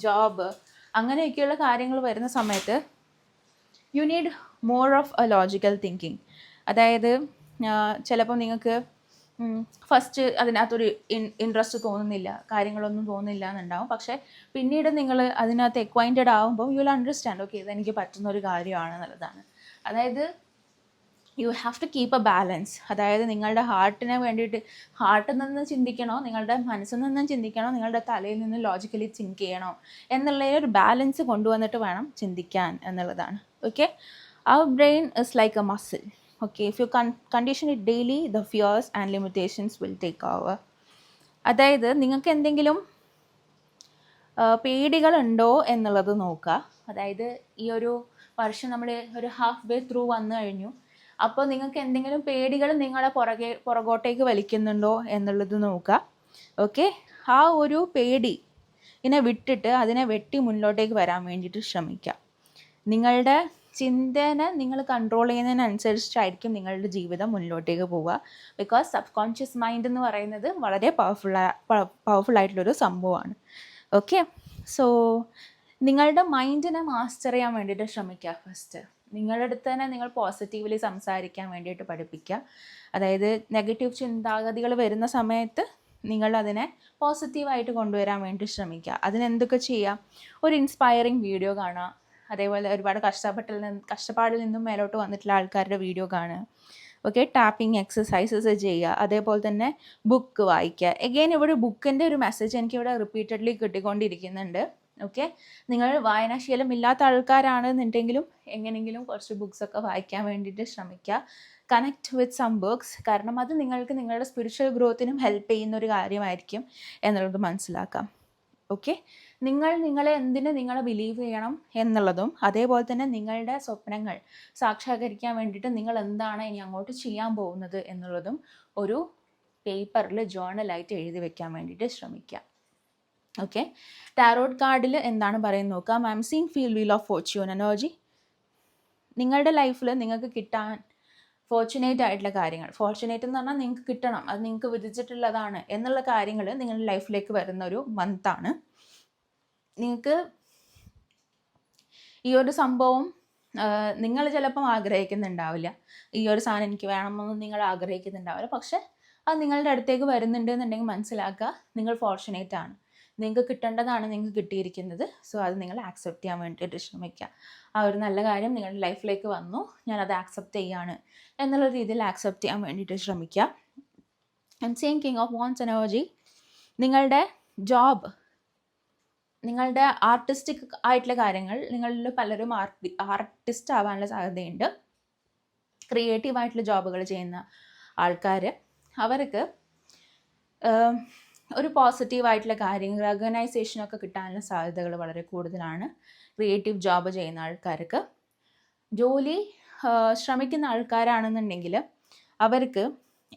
ജോബ് അങ്ങനെയൊക്കെയുള്ള കാര്യങ്ങൾ വരുന്ന സമയത്ത് you need more of A logical thinking. അതായത് ചിലപ്പോൾ നിങ്ങൾക്ക് ഫസ്റ്റ് അതിനകത്തൊരു ഇൻട്രസ്റ്റ് തോന്നുന്നില്ല, കാര്യങ്ങളൊന്നും തോന്നുന്നില്ല എന്നുണ്ടാവും. പക്ഷേ പിന്നീട് നിങ്ങൾ അതിനകത്ത് അക്വൈൻറ്റഡ് ആകുമ്പോൾ യു വിൽ അണ്ടർസ്റ്റാൻഡ്, ഓക്കെ ഇതെനിക്ക് പറ്റുന്നൊരു കാര്യമാണെന്നുള്ളതാണ്. അതായത് you have to keep a balance. അതായത് നിങ്ങളുടെ ഹാർട്ടിനെ വേണ്ടിയിട്ട് ഹാർട്ടിൽ നിന്ന് ചിന്തിക്കണോ, നിങ്ങളുടെ മനസ്സിൽ നിന്നും ചിന്തിക്കണോ, നിങ്ങളുടെ തലയിൽ നിന്ന് ലോജിക്കലി തിങ്ക് ചെയ്യണോ എന്നുള്ള ഒരു ബാലൻസ് കൊണ്ടുവന്നിട്ട് വേണം ചിന്തിക്കാൻ എന്നുള്ളതാണ്. Okay, our brain is like a muscle. Okay, if you condition it daily the fears and limitations will take over. അതായത് നിങ്ങൾക്ക് എന്തെങ്കിലും പേടികളുണ്ടോ എന്നുള്ളത് നോക്കുക. അതായത് ഈ ഒരു വർഷം നമ്മൾ ഒരു ഹാഫ് വേ ത്രൂ വന്നു കഴിഞ്ഞു. അപ്പോൾ നിങ്ങൾക്ക് എന്തെങ്കിലും പേടികൾ നിങ്ങളെ പുറകോട്ടേക്ക് വലിക്കുന്നുണ്ടോ എന്നുള്ളത് നോക്കുക. ഓക്കെ, ആ ഒരു പേടി ഇതിനെ വിട്ടിട്ട് അതിനെ വെട്ടി മുന്നോട്ടേക്ക് വരാൻ വേണ്ടിയിട്ട് ശ്രമിക്കുക. നിങ്ങളുടെ ചിന്തനെ നിങ്ങൾ കൺട്രോൾ ചെയ്യുന്നതിനനുസരിച്ചായിരിക്കും നിങ്ങളുടെ ജീവിതം മുന്നോട്ടേക്ക് പോവുക. ബിക്കോസ് സബ് കോൺഷ്യസ് മൈൻഡ് എന്ന് പറയുന്നത് വളരെ പവർഫുൾ ആയിട്ടുള്ളൊരു സംഭവമാണ്. ഓക്കെ, സോ നിങ്ങളുടെ മൈൻഡിനെ മാസ്റ്റർ ചെയ്യാൻ വേണ്ടിയിട്ട് ശ്രമിക്കുക. ഫസ്റ്റ് നിങ്ങളുടെ അടുത്ത് തന്നെ നിങ്ങൾ പോസിറ്റീവ്ലി സംസാരിക്കാൻ വേണ്ടിയിട്ട് പഠിപ്പിക്കുക. അതായത് നെഗറ്റീവ് ചിന്താഗതികൾ വരുന്ന സമയത്ത് നിങ്ങൾ അതിനെ പോസിറ്റീവായിട്ട് കൊണ്ടുവരാൻ വേണ്ടി ശ്രമിക്കുക. അതിനെന്തൊക്കെ ചെയ്യുക? ഒരു ഇൻസ്പയറിങ് വീഡിയോ കാണുക, അതേപോലെ ഒരുപാട് കഷ്ടപ്പാടിൽ നിന്നും മേലോട്ട് വന്നിട്ടുള്ള ആൾക്കാരുടെ വീഡിയോ കാണുക. ഓക്കെ, ടാപ്പിംഗ് എക്സസൈസസ് ചെയ്യുക, അതേപോലെ തന്നെ ബുക്ക് വായിക്കുക. എഗെയിൻ ഇവിടെ ബുക്കിൻ്റെ ഒരു മെസ്സേജ് എനിക്കിവിടെ റിപ്പീറ്റഡ്ലി കിട്ടിക്കൊണ്ടിരിക്കുന്നുണ്ട്. ഓക്കെ, നിങ്ങൾ വായനാശീലം ഇല്ലാത്ത ആൾക്കാരാണെന്നുണ്ടെങ്കിലും എങ്ങനെയെങ്കിലും കുറച്ച് ബുക്സൊക്കെ വായിക്കാൻ വേണ്ടിയിട്ട് ശ്രമിക്കുക. കണക്ട് വിത്ത് സം ബുക്സ്, കാരണം അത് നിങ്ങൾക്ക് നിങ്ങളുടെ സ്പിരിച്വൽ ഗ്രോത്തിനും ഹെൽപ്പ് ചെയ്യുന്ന ഒരു കാര്യമായിരിക്കും എന്നുള്ളത് മനസ്സിലാക്കാം. ഓക്കെ, നിങ്ങളെ നിങ്ങളെ ബിലീവ് ചെയ്യണം എന്നുള്ളതും, അതേപോലെ തന്നെ നിങ്ങളുടെ സ്വപ്നങ്ങൾ സാക്ഷാത്കരിക്കാൻ വേണ്ടിയിട്ട് നിങ്ങൾ എന്താണ് ഇനി അങ്ങോട്ട് ചെയ്യാൻ പോകുന്നത് എന്നുള്ളതും ഒരു പേപ്പറിൽ ജേർണലായിട്ട് എഴുതി വെക്കാൻ വേണ്ടിയിട്ട് ശ്രമിക്കുക. ഓക്കെ, ടാരോട്ട് കാർഡിൽ എന്താണ് പറയുന്നത് നോക്കാം. I am seeing feel wheel of Fortune energy. നിങ്ങളുടെ ലൈഫിൽ നിങ്ങൾക്ക് കിട്ടാൻ ഫോർച്ചുനേറ്റ് ആയിട്ടുള്ള കാര്യങ്ങൾ, ഫോർച്ചുനേറ്റ് എന്ന് പറഞ്ഞാൽ നിങ്ങൾക്ക് കിട്ടണം, അത് നിങ്ങൾക്ക് വിധിച്ചിട്ടുള്ളതാണ് എന്നുള്ള കാര്യങ്ങൾ നിങ്ങളുടെ ലൈഫിലേക്ക് വരുന്ന ഒരു മന്താണ്. നിങ്ങൾക്ക് ഈ ഒരു സംഭവം നിങ്ങൾ ചിലപ്പം ആഗ്രഹിക്കുന്നുണ്ടാവില്ല, ഈ ഒരു സാധനം എനിക്ക് വേണമെന്ന് നിങ്ങൾ ആഗ്രഹിക്കുന്നുണ്ടാവില്ല, പക്ഷെ അത് നിങ്ങളുടെ അടുത്തേക്ക് വരുന്നുണ്ട് എന്നുണ്ടെങ്കിൽ മനസ്സിലാക്കുക, നിങ്ങൾ ഫോർച്ചുനേറ്റ് ആണ്, നിങ്ങൾക്ക് കിട്ടേണ്ടതാണ് നിങ്ങൾക്ക് കിട്ടിയിരിക്കുന്നത്. സോ അത് നിങ്ങൾ ആക്സെപ്റ്റ് ചെയ്യാൻ വേണ്ടിയിട്ട് ശ്രമിക്കുക. ആ ഒരു നല്ല കാര്യം നിങ്ങളുടെ ലൈഫിലേക്ക് വന്നു, ഞാനത് ആക്സെപ്റ്റ് ചെയ്യാണ് എന്നുള്ള രീതിയിൽ ആക്സെപ്റ്റ് ചെയ്യാൻ വേണ്ടിയിട്ട് ശ്രമിക്കുക. And same king of wands energy, നിങ്ങളുടെ ജോബ്, നിങ്ങളുടെ ആർട്ടിസ്റ്റിക് ആയിട്ടുള്ള കാര്യങ്ങൾ, നിങ്ങളിൽ പലരും ആർട്ടിസ്റ്റ് ആവാനുള്ള സാധ്യതയുണ്ട്. ക്രിയേറ്റീവ് ആയിട്ടുള്ള ജോബുകൾ ചെയ്യുന്ന ആൾക്കാർ, അവർക്ക് ഒരു പോസിറ്റീവായിട്ടുള്ള കാര്യങ്ങൾ, റെക്കഗ്നൈസേഷനൊക്കെ കിട്ടാനുള്ള സാധ്യതകൾ വളരെ കൂടുതലാണ്. ക്രിയേറ്റീവ് ജോബ് ചെയ്യുന്ന ആൾക്കാർക്ക്, ജോലി ശ്രമിക്കുന്ന ആൾക്കാരാണെന്നുണ്ടെങ്കിൽ അവർക്ക്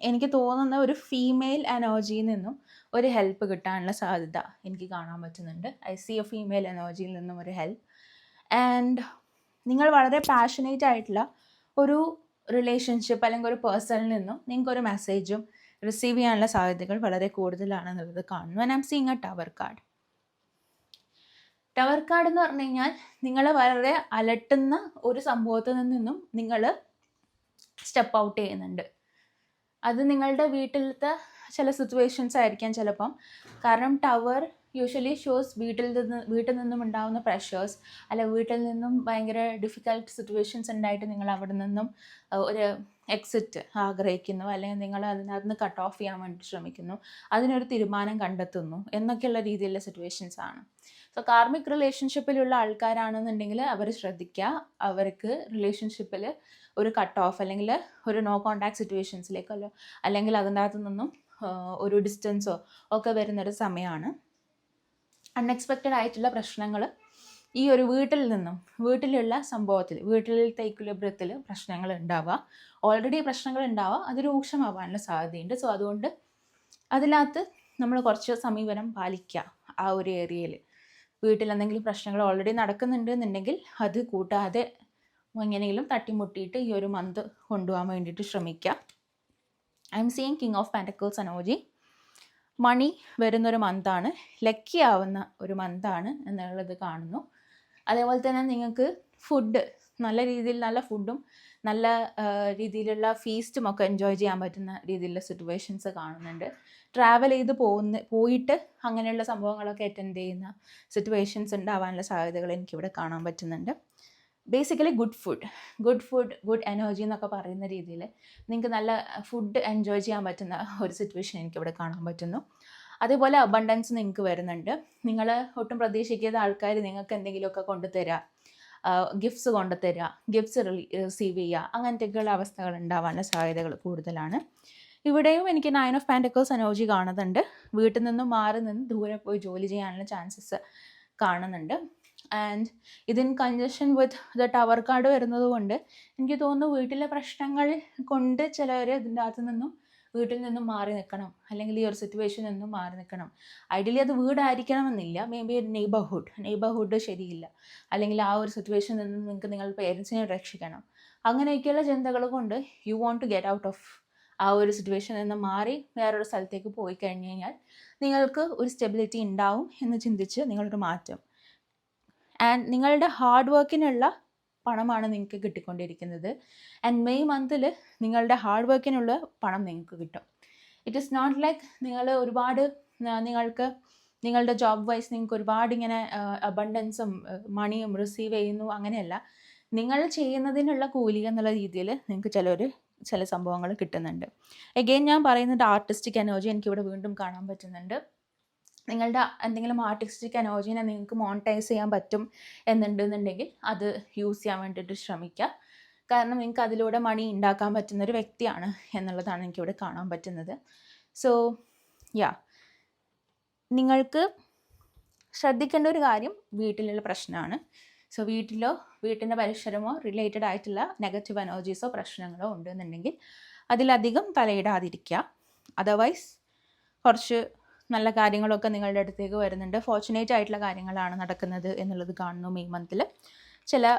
എനിക്ക് തോന്നുന്ന ഒരു ഫീമെയിൽ എനർജിയിൽ നിന്നും ഒരു ഹെൽപ്പ് കിട്ടാനുള്ള സാധ്യത എനിക്ക് കാണാൻ പറ്റുന്നുണ്ട്. ഐ സി എ ഫീമെയിൽ എനർജിയിൽ നിന്നും ഒരു ഹെൽപ്പ്. ആൻഡ് നിങ്ങൾ വളരെ പാഷനേറ്റ് ആയിട്ടുള്ള ഒരു റിലേഷൻഷിപ്പ് അല്ലെങ്കിൽ ഒരു പേഴ്സണിൽ നിന്നും നിങ്ങൾക്കൊരു മെസ്സേജും റിസീവ് ചെയ്യാനുള്ള സാധ്യതകൾ വളരെ കൂടുതലാണെന്നുള്ളത് കാണുന്നു. And I M seeing A tower card. Tower card എന്ന് പറഞ്ഞു കഴിഞ്ഞാൽ നിങ്ങൾ വളരെ അലട്ടുന്ന ഒരു സംഭവത്തിൽ നിന്നും നിങ്ങൾ സ്റ്റെപ്പ് ഔട്ട് ചെയ്യുന്നുണ്ട്. അത് നിങ്ങളുടെ വീട്ടിലത്തെ ചില സിറ്റുവേഷൻസ് ആയിരിക്കാം ചിലപ്പം. കാരണം ടവർ യൂഷ്വലി ഷോസ് വീട്ടിൽ നിന്നും ഉണ്ടാകുന്ന പ്രഷേഴ്സ്, അല്ല വീട്ടിൽ നിന്നും ഭയങ്കര ഡിഫിക്കൽട്ട് സിറ്റുവേഷൻസ് ഉണ്ടായിട്ട് നിങ്ങൾ അവിടെ നിന്നും ഒരു എക്സിറ്റ് ആഗ്രഹിക്കുന്നു, അല്ലെങ്കിൽ നിങ്ങൾ അതിനകത്ത് നിന്ന് കട്ട് ഓഫ് ചെയ്യാൻ വേണ്ടി ശ്രമിക്കുന്നു, അതിനൊരു തീരുമാനം കണ്ടെത്തുന്നു എന്നൊക്കെയുള്ള രീതിയിലുള്ള സിറ്റുവേഷൻസ് ആണ്. സോ കാർമിക് റിലേഷൻഷിപ്പിലുള്ള ആൾക്കാരാണെന്നുണ്ടെങ്കിൽ അവർ ശ്രദ്ധിക്കുക, അവർക്ക് റിലേഷൻഷിപ്പിൽ ഒരു കട്ട് ഓഫ് അല്ലെങ്കിൽ ഒരു നോ കോണ്ടാക്ട് സിറ്റുവേഷൻസിലേക്കല്ലോ അല്ലെങ്കിൽ അതിൻ്റെ അകത്തു നിന്നും ഒരു ഡിസ്റ്റൻസോ ഒക്കെ വരുന്നൊരു സമയമാണ്. അൺഎക്സ്പെക്റ്റഡ് ആയിട്ടുള്ള പ്രശ്നങ്ങൾ ഈ ഒരു വീട്ടിലുള്ള സംഭവത്തിൽ, വീട്ടിലത്തെ ഇക്വിലിബ്രിയത്തിൽ പ്രശ്നങ്ങൾ ഉണ്ടാവുക, ഓൾറെഡി പ്രശ്നങ്ങൾ ഉണ്ടാവുക, അത് രൂക്ഷമാവാനുള്ള സാധ്യതയുണ്ട്. സോ അതുകൊണ്ട് അതിനകത്ത് നമ്മൾ കുറച്ച് സമീപനം പാലിക്കുക. ആ ഒരു ഏരിയയിൽ വീട്ടിൽ എന്തെങ്കിലും പ്രശ്നങ്ങൾ ഓൾറെഡി നടക്കുന്നുണ്ട് എന്നുണ്ടെങ്കിൽ അത് കൂട്ടാതെ എങ്ങനെയെങ്കിലും തട്ടിമുട്ടിയിട്ട് ഈ ഒരു മന്ത് കൊണ്ടുപോകാൻ വേണ്ടിയിട്ട് ശ്രമിക്കുക. I M seeing king of pentacles energy. Money വരുന്നൊരു മന്താണ്, ലക്കി ആവുന്ന ഒരു മന്താണ് എന്നുള്ളത് കാണുന്നു. അതേപോലെ തന്നെ നിങ്ങൾക്ക് ഫുഡ്, നല്ല രീതിയിൽ നല്ല ഫുഡും നല്ല രീതിയിലുള്ള ഫീസ്റ്റും ഒക്കെ എൻജോയ് ചെയ്യാൻ പറ്റുന്ന രീതിയിലുള്ള സിറ്റുവേഷൻസ് കാണുന്നുണ്ട്. ട്രാവൽ ചെയ്ത് പോയിട്ട് അങ്ങനെയുള്ള സംഭവങ്ങളൊക്കെ അറ്റൻഡ് ചെയ്യുന്ന സിറ്റുവേഷൻസ് ഉണ്ടാവാനുള്ള സാധ്യതകൾ എനിക്കിവിടെ കാണാൻ പറ്റുന്നുണ്ട്. Basically good food good energy എന്നൊക്കെ പറയുന്ന രീതിയിൽ നിങ്ങൾക്ക് നല്ല ഫുഡ് എൻജോയ് ചെയ്യാൻ പറ്റുന്ന ഒരു സിറ്റുവേഷൻ എനിക്കിവിടെ കാണാൻ പറ്റുന്നു. അതേപോലെ അബണ്ടൻസ് നിങ്ങൾക്ക് വരുന്നുണ്ട്. നിങ്ങൾ ഒട്ടും പ്രതീക്ഷിക്കാത്ത ആൾക്കാർ നിങ്ങൾക്ക് എന്തെങ്കിലുമൊക്കെ കൊണ്ടുതരിക, ഗിഫ്റ്റ്സ് കൊണ്ടുതരിക, ഗിഫ്റ്റ്സ് റിസീവ് ചെയ്യുക, അങ്ങനത്തെയൊക്കെയുള്ള അവസ്ഥകൾ ഉണ്ടാവാനുള്ള സാധ്യതകൾ കൂടുതലാണ്. ഇവിടെയും എനിക്ക് 9 ഓഫ് പെൻറ്റക്കിൾസ് എനർജി കാണുന്നുണ്ട്. വീട്ടിൽ നിന്നും മാറി നിന്ന് ദൂരെ പോയി ജോലി ചെയ്യാനുള്ള ചാൻസസ് കാണുന്നുണ്ട്. ആൻഡ് ഇതിൻ conjunction with the tower card വരുന്നത് കൊണ്ട് എനിക്ക് തോന്നുന്നു വീട്ടിലെ പ്രശ്നങ്ങൾ കൊണ്ട് ചിലവർ ഇതിൻ്റെ അകത്ത് നിന്നും വീട്ടിൽ നിന്നും മാറി നിൽക്കണം, അല്ലെങ്കിൽ ഈ ഒരു സിറ്റുവേഷനിൽ നിന്നും മാറി നിൽക്കണം. ഐഡിയലി അത് വീടായിരിക്കണമെന്നില്ല, മേ ബി നെയ്ബർഹുഡ് ശരിയില്ല, അല്ലെങ്കിൽ ആ ഒരു സിറ്റുവേഷനിൽ നിന്നും നിങ്ങൾക്ക് നിങ്ങളുടെ പേരൻസിനെ രക്ഷിക്കണം. അങ്ങനെയൊക്കെയുള്ള ചിന്തകൾ കൊണ്ട് you want to get out of ആ ഒരു സിറ്റുവേഷനിൽ നിന്ന് മാറി വേറൊരു സ്ഥലത്തേക്ക് പോയി കഴിഞ്ഞ് കഴിഞ്ഞാൽ നിങ്ങൾക്ക് ഒരു സ്റ്റെബിലിറ്റി ഉണ്ടാവും എന്ന് ചിന്തിച്ച് നിങ്ങളൊരു മാറ്റം. ആൻഡ് നിങ്ങളുടെ ഹാർഡ് വർക്കിനുള്ള പണമാണ് നിങ്ങൾക്ക് കിട്ടിക്കൊണ്ടിരിക്കുന്നത്. ആൻഡ് മെയ് മന്തിൽ നിങ്ങളുടെ ഹാർഡ് വർക്കിനുള്ള പണം നിങ്ങൾക്ക് കിട്ടും. ഇറ്റ് ഈസ് നോട്ട് ലൈക്ക് നിങ്ങൾ ഒരുപാട് നിങ്ങൾക്ക് നിങ്ങളുടെ ജോബ് വൈസ് നിങ്ങൾക്ക് ഒരുപാട് ഇങ്ങനെ അബണ്ടൻസും മണിയും റിസീവ് ചെയ്യുന്നു, അങ്ങനെയല്ല. നിങ്ങൾ ചെയ്യുന്നതിനുള്ള കൂലി എന്നുള്ള രീതിയിൽ നിങ്ങൾക്ക് ചില സംഭവങ്ങൾ കിട്ടുന്നുണ്ട്. എഗെയിൻ ഞാൻ പറയുന്നത് ആർട്ടിസ്റ്റിക് എനർജി എനിക്കിവിടെ വീണ്ടും കാണാൻ പറ്റുന്നുണ്ട്. നിങ്ങളുടെ എന്തെങ്കിലും ആർട്ടിസ്റ്റിക് എനർജീനെ നിങ്ങൾക്ക് മോണിറ്റൈസ് ചെയ്യാൻ പറ്റും എന്നുണ്ടെന്നുണ്ടെങ്കിൽ അത് യൂസ് ചെയ്യാൻ വേണ്ടിയിട്ട് ശ്രമിക്കുക. കാരണം നിങ്ങൾക്ക് അതിലൂടെ മണി ഉണ്ടാക്കാൻ പറ്റുന്നൊരു വ്യക്തിയാണ് എന്നുള്ളതാണ് എനിക്കിവിടെ കാണാൻ പറ്റുന്നത്. സോ നിങ്ങൾക്ക് ശ്രദ്ധിക്കേണ്ട ഒരു കാര്യം വീട്ടിലുള്ള പ്രശ്നമാണ്. സോ വീട്ടിൻ്റെ പരിസരമോ റിലേറ്റഡ് ആയിട്ടുള്ള നെഗറ്റീവ് എനർജീസോ പ്രശ്നങ്ങളോ ഉണ്ടെന്നുണ്ടെങ്കിൽ അതിലധികം തലയിടാതിരിക്കുക. അതർവൈസ് കുറച്ച് നല്ല കാര്യങ്ങളൊക്കെ നിങ്ങളുടെ അടുത്തേക്ക് വരുന്നുണ്ട്. ഫോർച്ചുനേറ്റ് ആയിട്ടുള്ള കാര്യങ്ങളാണ് നടക്കുന്നത് എന്നുള്ളത് കാണുന്നു. മെയ് മന്തിൽ ചില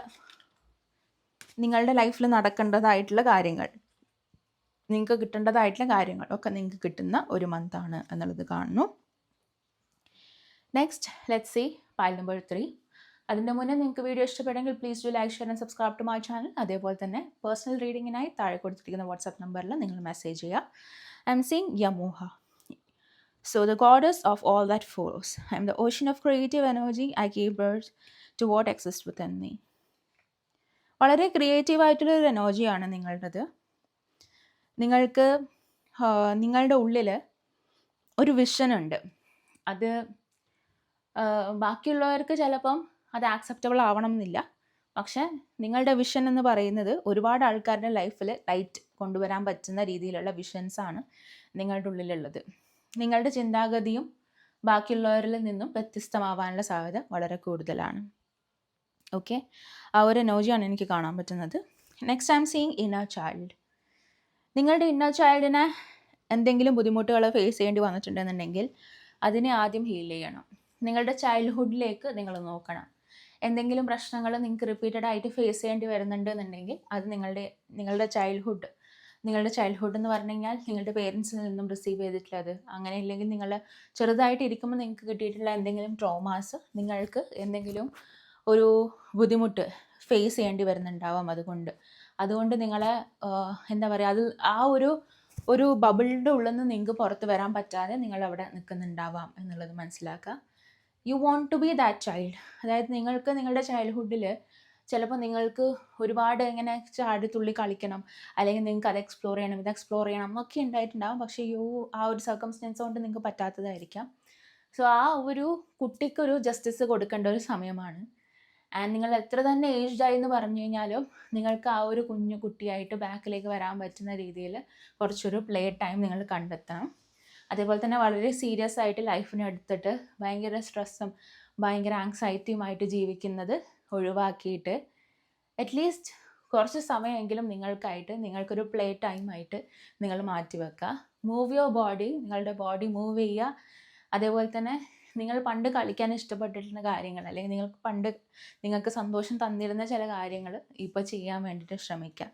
നിങ്ങളുടെ ലൈഫിൽ നടക്കേണ്ടതായിട്ടുള്ള കാര്യങ്ങൾ, നിങ്ങൾക്ക് കിട്ടേണ്ടതായിട്ടുള്ള കാര്യങ്ങൾ ഒക്കെ നിങ്ങൾക്ക് കിട്ടുന്ന ഒരു മന്താണ് എന്നുള്ളത് കാണുന്നു. Next let's see pile number 3. അതിൻ്റെ മുന്നേ നിങ്ങൾക്ക് വീഡിയോ ഇഷ്ടപ്പെടുമെങ്കിൽ please do like, share and subscribe to my channel. അതേപോലെ തന്നെ പേഴ്സണൽ റീഡിങ്ങിനായി താഴെ കൊടുത്തിരിക്കുന്ന വാട്സാപ്പ് നമ്പറിൽ നിങ്ങൾ മെസ്സേജ് ചെയ്യുക. ഐ എം സീയിങ് യമൂഹ. So the goddess of all that follows. I am the ocean of creative energy. I give birth to what exists within me. വളരെ ക്രിയേറ്റീവായിട്ടുള്ളൊരു എനർജിയാണ് നിങ്ങളുടേത്. നിങ്ങൾക്ക് നിങ്ങളുടെ ഉള്ളിൽ ഒരു വിഷനുണ്ട്. അത് ബാക്കിയുള്ളവർക്ക് ചിലപ്പം അത് ആക്സെപ്റ്റബിൾ ആവണം എന്നില്ല. പക്ഷേ നിങ്ങളുടെ വിഷൻ എന്ന് പറയുന്നത് ഒരുപാട് ആൾക്കാരുടെ ലൈഫിൽ ലൈറ്റ് കൊണ്ടുവരാൻ പറ്റുന്ന രീതിയിലുള്ള വിഷൻസാണ് നിങ്ങളുടെ ഉള്ളിലുള്ളത്. നിങ്ങളുടെ ചിന്താഗതിയും ബാക്കിയുള്ളവരിൽ നിന്നും വ്യത്യസ്തമാവാനുള്ള സാധ്യത വളരെ കൂടുതലാണ്. ഓക്കെ, ആ ഒരു എനർജിയാണ് എനിക്ക് കാണാൻ പറ്റുന്നത്. Next I am seeing inner child. നിങ്ങളുടെ ഇന്നർ ചൈൽഡിനെ എന്തെങ്കിലും ബുദ്ധിമുട്ടുകൾ ഫേസ് ചെയ്യേണ്ടി വന്നിട്ടുണ്ടെന്നുണ്ടെങ്കിൽ അതിനെ ആദ്യം ഹീൽ ചെയ്യണം. നിങ്ങളുടെ ചൈൽഡ്ഹുഡിലേക്ക് നിങ്ങൾ നോക്കണം. എന്തെങ്കിലും പ്രശ്നങ്ങൾ നിങ്ങൾക്ക് റിപ്പീറ്റഡ് ആയിട്ട് ഫേസ് ചെയ്യേണ്ടി വരുന്നുണ്ടെന്നുണ്ടെങ്കിൽ അത് നിങ്ങളുടെ ചൈൽഡ്ഹുഡ് എന്ന് പറഞ്ഞു കഴിഞ്ഞാൽ നിങ്ങളുടെ പേരൻസിൽ നിന്നും റിസീവ് ചെയ്തിട്ടുള്ളത്, അങ്ങനെ ഇല്ലെങ്കിൽ നിങ്ങൾ ചെറുതായിട്ട് ഇരിക്കുമ്പോൾ നിങ്ങൾക്ക് കിട്ടിയിട്ടുള്ള എന്തെങ്കിലും ട്രോമാസ്, നിങ്ങൾക്ക് എന്തെങ്കിലും ഒരു ബുദ്ധിമുട്ട് ഫേസ് ചെയ്യേണ്ടി വരുന്നുണ്ടാവാം. അതുകൊണ്ട് നിങ്ങളെ എന്താ പറയുക, അത് ആ ഒരു ബബിളിൻ്റെ ഉള്ളിൽ നിന്ന് നിങ്ങൾക്ക് പുറത്ത് വരാൻ പറ്റാതെ നിങ്ങൾ അവിടെ നിൽക്കുന്നുണ്ടാവാം എന്നുള്ളത് മനസ്സിലാക്കുക. You want to be that child. അതായത് നിങ്ങൾക്ക് നിങ്ങളുടെ ചൈൽഡ്ഹുഡിൽ ചിലപ്പോൾ നിങ്ങൾക്ക് ഒരുപാട് ഇങ്ങനെ ചാടിത്തുള്ളി കളിക്കണം, അല്ലെങ്കിൽ നിങ്ങൾക്ക് അത് എക്സ്പ്ലോർ ചെയ്യണം, ഇത് എക്സ്പ്ലോർ ചെയ്യണം എന്നൊക്കെ ഉണ്ടായിട്ടുണ്ടാകും. പക്ഷേ ആ ഒരു സർക്കംസ്റ്റൻസ് കൊണ്ട് നിങ്ങൾക്ക് പറ്റാത്തതായിരിക്കാം. സോ ആ ഒരു കുട്ടിക്കൊരു ജസ്റ്റിസ് കൊടുക്കേണ്ട ഒരു സമയമാണ്. ആൻഡ് നിങ്ങൾ എത്ര തന്നെ ഏജ്ഡ് ആയി എന്ന് പറഞ്ഞു കഴിഞ്ഞാലും നിങ്ങൾക്ക് ആ ഒരു കുഞ്ഞു കുട്ടിയായിട്ട് ബാക്കിലേക്ക് വരാൻ പറ്റുന്ന രീതിയിൽ കുറച്ചൊരു പ്ലേ ടൈം നിങ്ങൾ കണ്ടെത്തണം. അതേപോലെ തന്നെ വളരെ സീരിയസ് ആയിട്ട് ലൈഫിനെ എടുത്തിട്ട് ഭയങ്കര സ്ട്രെസ്സും ഭയങ്കര ആങ്സൈറ്റിയുമായിട്ട് ജീവിക്കുന്നത് ഒഴിവാക്കിയിട്ട് അറ്റ്ലീസ്റ്റ് കുറച്ച് സമയമെങ്കിലും നിങ്ങൾക്കൊരു പ്ലേ ടൈമായിട്ട് നിങ്ങൾ മാറ്റി വെക്കുക. മൂവ് യുവർ ബോഡി, നിങ്ങളുടെ ബോഡി മൂവ് ചെയ്യുക. അതേപോലെ തന്നെ നിങ്ങൾ പണ്ട് കളിക്കാൻ ഇഷ്ടപ്പെട്ടിരുന്ന കാര്യങ്ങൾ, അല്ലെങ്കിൽ നിങ്ങൾക്ക് സന്തോഷം തന്നിരുന്ന ചില കാര്യങ്ങൾ ഇപ്പോൾ ചെയ്യാൻ വേണ്ടിയിട്ട് ശ്രമിക്കുക.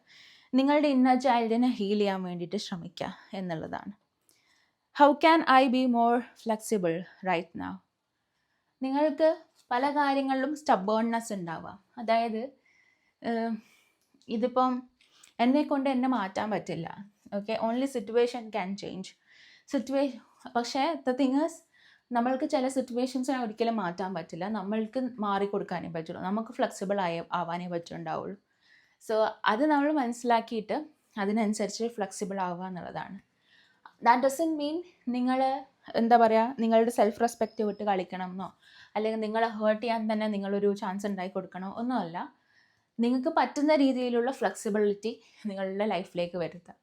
നിങ്ങളുടെ ഇന്നർ ചൈൽഡിനെ ഹീൽ ചെയ്യാൻ വേണ്ടിയിട്ട് ശ്രമിക്കുക എന്നുള്ളതാണ്. How can I be more flexible right now? നിങ്ങൾക്ക് പല കാര്യങ്ങളിലും സ്റ്റബേൺനെസ് ഉണ്ടാവാം. അതായത് ഇതിപ്പം എന്നെ മാറ്റാൻ പറ്റില്ല. Okay, only situation can change. പക്ഷേ ദ തിങ് ഈസ്, നമ്മൾക്ക് ചില സിറ്റുവേഷൻസിനെ ഒരിക്കലും മാറ്റാൻ പറ്റില്ല. നമ്മൾക്ക് മാറിക്കൊടുക്കാനേ പറ്റുള്ളൂ. നമുക്ക് ഫ്ലെക്സിബിൾ ആവാനേ പറ്റുന്നുണ്ടാവുള്ളൂ. സോ അത് നമ്മൾ മനസ്സിലാക്കിയിട്ട് അതിനനുസരിച്ച് ഫ്ലെക്സിബിൾ ആവുക എന്നുള്ളതാണ്. ദാറ്റ് ഡസൻറ്റ് മീൻ നിങ്ങൾ എന്താ പറയുക, നിങ്ങളുടെ സെൽഫ് റെസ്പെക്റ്റ് വിട്ട് കളിക്കണം എന്നോ, അല്ലെങ്കിൽ നിങ്ങളെ ഹേർട്ട് ചെയ്യാൻ തന്നെ നിങ്ങളൊരു ചാൻസ് ഉണ്ടാക്കി കൊടുക്കണോ ഒന്നുമല്ല. നിങ്ങൾക്ക് പറ്റുന്ന രീതിയിലുള്ള ഫ്ലെക്സിബിലിറ്റി നിങ്ങളുടെ ലൈഫിലേക്ക് വരുത്തുക.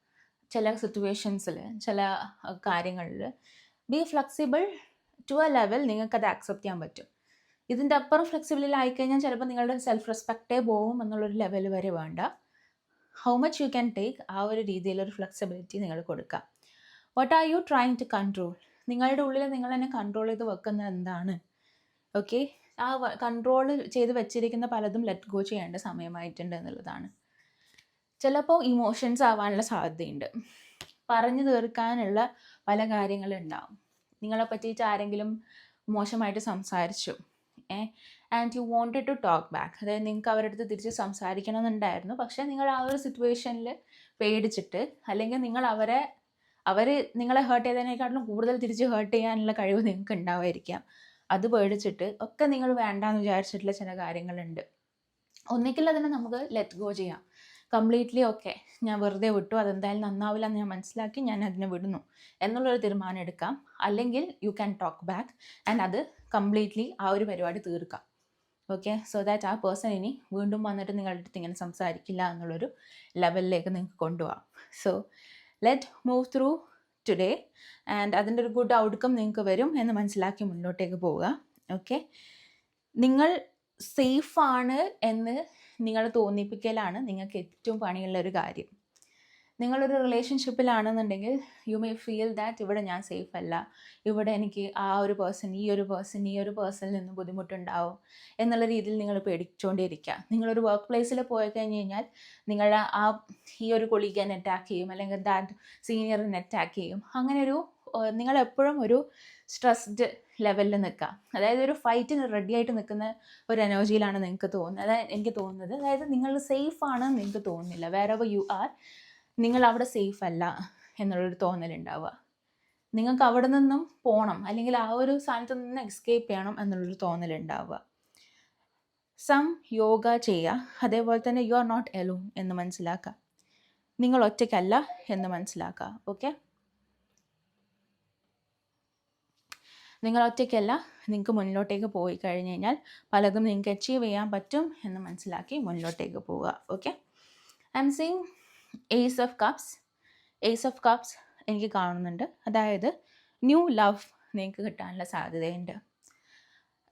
ചില സിറ്റുവേഷൻസിൽ, ചില കാര്യങ്ങളിൽ be flexible to a level നിങ്ങൾക്കത് ആക്സെപ്റ്റ് ചെയ്യാൻ പറ്റും. ഇതിൻ്റെ അപ്പുറം ഫ്ലെക്സിബിളിൽ ആയിക്കഴിഞ്ഞാൽ ചിലപ്പോൾ നിങ്ങളുടെ സെൽഫ് റെസ്പെക്റ്റേ പോകും എന്നുള്ളൊരു ലെവൽ വരെ വേണ്ട. How much you can take, ആ ഒരു രീതിയിലൊരു ഫ്ലെക്സിബിലിറ്റി നിങ്ങൾ കൊടുക്കുക. What are you trying to control? നിങ്ങളുടെ ഉള്ളിൽ നിങ്ങൾ തന്നെ കൺട്രോൾ ചെയ്ത് വെക്കുന്നത് എന്താണ്? ഓക്കെ, ആ കൺട്രോൾ ചെയ്ത് വെച്ചിരിക്കുന്ന പലതും ലെറ്റ് ഗോ ചെയ്യേണ്ട സമയമായിട്ടുണ്ട് എന്നുള്ളതാണ്. ചിലപ്പോൾ ഇമോഷൻസ് ആവാനുള്ള സാധ്യതയുണ്ട്. പറഞ്ഞു തീർക്കാനുള്ള പല കാര്യങ്ങളുണ്ടാവും. നിങ്ങളെ പറ്റിയിട്ട് ആരെങ്കിലും മോശമായിട്ട് സംസാരിച്ചു, and you wanted to talk back. അതായത് നിങ്ങൾക്ക് അവരുടെ അടുത്ത് തിരിച്ച് സംസാരിക്കണം എന്നുണ്ടായിരുന്നു, പക്ഷേ നിങ്ങൾ ആ ഒരു സിറ്റുവേഷനിൽ പേടിച്ചിട്ട്, അല്ലെങ്കിൽ നിങ്ങൾ അവർ നിങ്ങളെ ഹേർട്ട് ചെയ്തതിനേക്കാട്ടിലും കൂടുതൽ തിരിച്ച് ഹേർട്ട് ചെയ്യാനുള്ള കഴിവ് നിങ്ങൾക്ക് ഉണ്ടാവുമായിരിക്കാം. അത് പേടിച്ചിട്ട് ഒക്കെ നിങ്ങൾ വേണ്ടാന്ന് വിചാരിച്ചിട്ടുള്ള ചില കാര്യങ്ങളുണ്ട്. ഒന്നിക്കിൽ അതിനെ നമുക്ക് ലെറ്റ് ഗോ ചെയ്യാം. കംപ്ലീറ്റ്ലി ഓക്കെ, ഞാൻ വെറുതെ വിട്ടു, അതെന്തായാലും നന്നാവില്ല എന്ന് ഞാൻ മനസ്സിലാക്കി, ഞാൻ അതിനെ വിടുന്നു എന്നുള്ളൊരു തീരുമാനം എടുക്കാം. അല്ലെങ്കിൽ you can talk back and അത് കംപ്ലീറ്റ്ലി ആ ഒരു പരിപാടി തീർക്കാം. ഓക്കെ, സോ ദാറ്റ് ആ പേഴ്സൺ ഇനി വീണ്ടും വന്നിട്ട് നിങ്ങളുടെ അടുത്ത് ഇങ്ങനെ സംസാരിക്കില്ല എന്നുള്ളൊരു ലെവലിലേക്ക് നിങ്ങൾക്ക് കൊണ്ടുപോകാം. So let move through today and അതിൻ്റെ ഒരു ഗുഡ് ഔട്ട്കം നിങ്ങൾക്ക് വരും എന്ന് മനസ്സിലാക്കി മുന്നോട്ടേക്ക് പോവുക. ഓക്കെ, നിങ്ങൾ സേഫാണ് എന്ന് നിങ്ങൾ തോന്നിപ്പിക്കലാണ് നിങ്ങൾക്ക് ഏറ്റവും പണിയുള്ളൊരു കാര്യം. നിങ്ങളൊരു റിലേഷൻഷിപ്പിലാണെന്നുണ്ടെങ്കിൽ യു മേ ഫീൽ ദാറ്റ് ഇവിടെ ഞാൻ സേഫ് അല്ല, ഇവിടെ എനിക്ക് ആ ഒരു പേഴ്സൺ ഈ ഒരു പേഴ്സണിൽ നിന്ന് ബുദ്ധിമുട്ടുണ്ടാവും എന്നുള്ള രീതിയിൽ നിങ്ങൾ പേടിച്ചുകൊണ്ടിരിക്കുക. നിങ്ങളൊരു വർക്ക് പ്ലേസിൽ പോയി കഴിഞ്ഞ് കഴിഞ്ഞാൽ നിങ്ങളുടെ ഈ ഒരു കൊളീഗിനെ അറ്റാക്ക് ചെയ്യും, അല്ലെങ്കിൽ ദാറ്റ് സീനിയറിനെ അറ്റാക്ക് ചെയ്യും. അങ്ങനെ നിങ്ങളെപ്പോഴും ഒരു സ്ട്രെസ്ഡ് ലെവലിൽ നിൽക്കുക. അതായത് ഒരു ഫൈറ്റിന് റെഡി ആയിട്ട് നിൽക്കുന്ന ഒരു എനർജിയിലാണ് നിങ്ങൾക്ക് തോന്നുന്നത്. അതായത് എനിക്ക് തോന്നുന്നത്, അതായത് നിങ്ങൾ സേഫ് ആണെന്ന് നിങ്ങൾക്ക് തോന്നുന്നില്ല. വേറെവർ യു ആർ, നിങ്ങൾ അവിടെ സേഫ് അല്ല എന്നുള്ളൊരു തോന്നലുണ്ടാവുക. നിങ്ങൾക്ക് അവിടെ നിന്നും പോകണം, അല്ലെങ്കിൽ ആ ഒരു സ്ഥാനത്ത് നിന്ന് എസ്കേപ്പ് ചെയ്യണം എന്നുള്ളൊരു തോന്നലുണ്ടാവുക. സം യോഗ ചെയ്യുക. അതേപോലെ തന്നെ യു ആർ നോട്ട് എലോൺ എന്ന് മനസ്സിലാക്കുക. നിങ്ങൾ ഒറ്റയ്ക്കല്ല എന്ന് മനസ്സിലാക്കുക. ഓക്കെ, നിങ്ങൾ ഒറ്റയ്ക്കല്ല, നിങ്ങൾക്ക് മുന്നിലോട്ടേക്ക് പോയി കഴിഞ്ഞ് കഴിഞ്ഞാൽ പലതും നിങ്ങൾക്ക് അച്ചീവ് ചെയ്യാൻ പറ്റും എന്ന് മനസ്സിലാക്കി മുന്നിലോട്ടേക്ക് പോവുക. Okay, I M seeing ace of cups എനിക്ക് കാണുന്നുണ്ട്. അതായത് ന്യൂ ലവ് നിങ്ങൾക്ക് കിട്ടാനുള്ള സാധ്യതയുണ്ട്.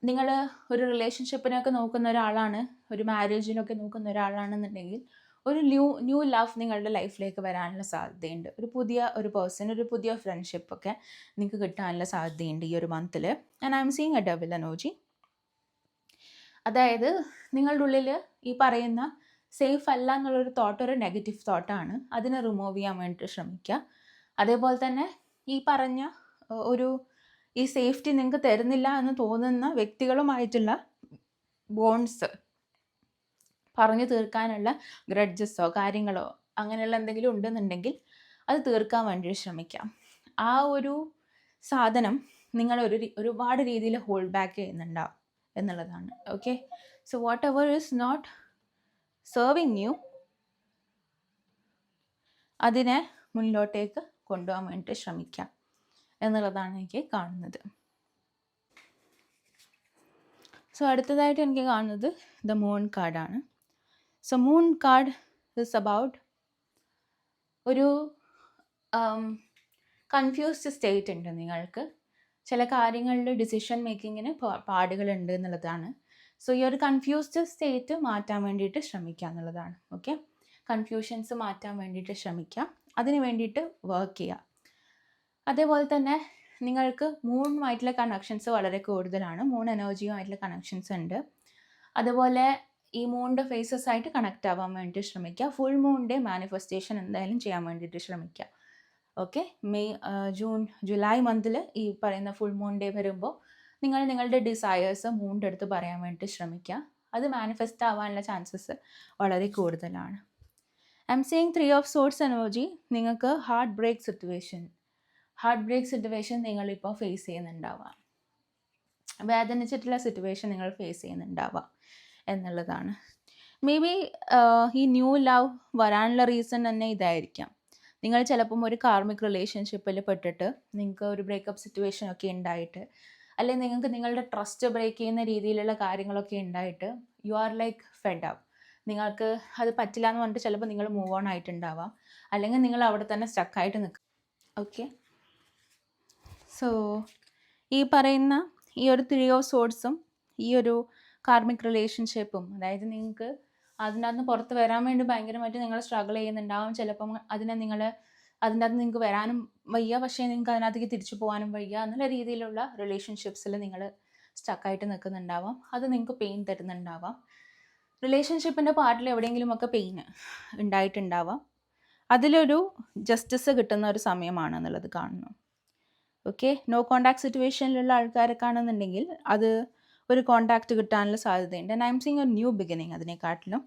നിങ്ങൾ ഒരു റിലേഷൻഷിപ്പിനൊക്കെ നോക്കുന്ന ഒരാളാണ്, ഒരു മാരേജിനൊക്കെ നോക്കുന്ന ഒരാളാണെന്നുണ്ടെങ്കിൽ ഒരു ന്യൂ ലവ് നിങ്ങളുടെ ലൈഫിലേക്ക് വരാനുള്ള സാധ്യതയുണ്ട്. ഒരു പേഴ്സൺ, ഒരു പുതിയ ഫ്രണ്ട്ഷിപ്പൊക്കെ നിങ്ങൾക്ക് കിട്ടാനുള്ള സാധ്യതയുണ്ട് ഈ ഒരു മന്തിൽ. And I M seeing a double energy. അതായത് നിങ്ങളുടെ ഉള്ളിൽ ഈ പറയുന്ന സേഫ് അല്ല എന്നുള്ളൊരു തോട്ട് ഒരു നെഗറ്റീവ് തോട്ടാണ്. അതിനെ റിമൂവ് ചെയ്യാൻ വേണ്ടിയിട്ട് ശ്രമിക്കുക. അതേപോലെ തന്നെ ഈ പറഞ്ഞ ഈ സേഫ്റ്റി നിങ്ങൾക്ക് തരുന്നില്ല എന്ന് തോന്നുന്ന വ്യക്തികളുമായിട്ടുള്ള ബോൺസ് പറഞ്ഞു തീർക്കാനുള്ള ഗ്രഡ്ജസോ കാര്യങ്ങളോ അങ്ങനെയുള്ള എന്തെങ്കിലും ഉണ്ടെന്നുണ്ടെങ്കിൽ അത് തീർക്കാൻ വേണ്ടി ശ്രമിക്കാം. ആ ഒരു സാധനം നിങ്ങൾ ഒരുപാട് രീതിയിൽ ഹോൾഡ് ബാക്ക് ചെയ്യുന്നുണ്ടാവും എന്നുള്ളതാണ്. Okay, so whatever is not serving you, അതിനെ മുന്നിലോട്ടേക്ക് കൊണ്ടുപോകാൻ വേണ്ടിയിട്ട് ശ്രമിക്കാം എന്നുള്ളതാണ് എനിക്ക് കാണുന്നത്. സോ അടുത്തതായിട്ട് എനിക്ക് കാണുന്നത് ദ മൂൺ കാർഡാണ്. So moon card is about ഒരു കൺഫ്യൂസ്ഡ് സ്റ്റേറ്റ് ഉണ്ട് നിങ്ങൾക്ക്. ചില കാര്യങ്ങളിൽ ഡിസിഷൻ മേക്കിങ്ങിന് പാടുകളുണ്ട് എന്നുള്ളതാണ്. സോ ഈ ഒരു കൺഫ്യൂസ്ഡ് സ്റ്റേറ്റ് മാറ്റാൻ വേണ്ടിയിട്ട് ശ്രമിക്കുക എന്നുള്ളതാണ്. ഓക്കെ, കൺഫ്യൂഷൻസ് മാറ്റാൻ വേണ്ടിയിട്ട് ശ്രമിക്കാം, അതിന് വേണ്ടിയിട്ട് വർക്ക് ചെയ്യുക. അതേപോലെ തന്നെ നിങ്ങൾക്ക് മൂണുമായിട്ടുള്ള കണക്ഷൻസ് വളരെ കൂടുതലാണ്. മൂൺ എനർജിയുമായിട്ടുള്ള കണക്ഷൻസ് ഉണ്ട്. അതുപോലെ ഈ മൂണിൻ്റെ ഫേസസ് ആയിട്ട് കണക്റ്റ് ആവാൻ വേണ്ടിയിട്ട് ശ്രമിക്കുക. ഫുൾ മൂണിൻ്റെ മാനിഫെസ്റ്റേഷൻ എന്തായാലും ചെയ്യാൻ വേണ്ടിയിട്ട് ശ്രമിക്കുക. ഓക്കെ, ജൂലൈ മന്തിൽ ഈ പറയുന്ന ഫുൾ മൂൺ ഡേ വരുമ്പോൾ നിങ്ങൾ നിങ്ങളുടെ ഡിസയേഴ്സ് മൂണിൻ്റെ അടുത്ത് പറയാൻ വേണ്ടി ശ്രമിക്കുക. അത് മാനിഫെസ്റ്റ് ആവാനുള്ള ചാൻസസ് വളരെ കൂടുതലാണ്. I am seeing 3 of swords energy. നിങ്ങൾക്ക് ഹാർട്ട് ബ്രേക്ക് സിറ്റുവേഷൻ നിങ്ങളിപ്പോൾ ഫേസ് ചെയ്യുന്നുണ്ടാവാം, വേദനിച്ചിട്ടുള്ള സിറ്റുവേഷൻ നിങ്ങൾ ഫേസ് ചെയ്യുന്നുണ്ടാവാം എന്നുള്ളതാണ്. മേ ബി ഈ ന്യൂ ലവ് വരാനുള്ള റീസൺ തന്നെ ഇതായിരിക്കാം. നിങ്ങൾ ചിലപ്പം ഒരു കാർമിക് റിലേഷൻഷിപ്പിൽ പെട്ടിട്ട് നിങ്ങൾക്ക് ഒരു ബ്രേക്കപ്പ് സിറ്റുവേഷൻ ഒക്കെ ഉണ്ടായിട്ട്, അല്ലെങ്കിൽ നിങ്ങൾക്ക് നിങ്ങളുടെ ട്രസ്റ്റ് ബ്രേക്ക് ചെയ്യുന്ന രീതിയിലുള്ള കാര്യങ്ങളൊക്കെ ഉണ്ടായിട്ട് you are like fed up. നിങ്ങൾക്ക് അത് പറ്റില്ല എന്ന് പറഞ്ഞിട്ട് ചിലപ്പോൾ നിങ്ങൾ മൂവ് ഓൺ ആയിട്ടുണ്ടാവാം, അല്ലെങ്കിൽ നിങ്ങൾ അവിടെ തന്നെ സ്റ്റക്കായിട്ട് നിൽക്കും. ഓക്കെ, സോ ഈ പറയുന്ന ഈ ഒരു 3 ഓഫ് സോർഡ്സും ഈ ഒരു കാർമിക് റിലേഷൻഷിപ്പും, അതായത് നിങ്ങൾക്ക് അതിനകത്ത് പുറത്ത് വരാൻ വേണ്ടി ഭയങ്കരമായിട്ട് നിങ്ങൾ സ്ട്രഗിൾ ചെയ്യുന്നുണ്ടാവും. ചിലപ്പം അതിനെ നിങ്ങൾ അതിൻ്റെ അകത്ത് നിങ്ങൾക്ക് വരാനും വയ്യ, പക്ഷേ നിങ്ങൾക്ക് അതിനകത്തേക്ക് തിരിച്ചു പോകാനും വയ്യ എന്നുള്ള രീതിയിലുള്ള റിലേഷൻഷിപ്സിൽ നിങ്ങൾ സ്റ്റക്കായിട്ട് നിൽക്കുന്നുണ്ടാവാം. അത് നിങ്ങൾക്ക് പെയിൻ തരുന്നുണ്ടാവാം. റിലേഷൻഷിപ്പിൻ്റെ പാർട്ടിൽ എവിടെയെങ്കിലുമൊക്കെ പെയിൻ ഉണ്ടായിട്ടുണ്ടാവാം. അതിലൊരു ജസ്റ്റിസ് കിട്ടുന്ന ഒരു സമയമാണെന്നുള്ളത് കാണുന്നു. ഓക്കെ, നോ കോണ്ടാക്ട് സിറ്റുവേഷനിലുള്ള ആൾക്കാരൊക്കെ ആണെന്നുണ്ടെങ്കിൽ അത് ഒരു കോണ്ടാക്റ്റ് കിട്ടാനുള്ള സാധ്യതയുണ്ട്. And I M seeing a new beginning അതിനെക്കാട്ടിലും.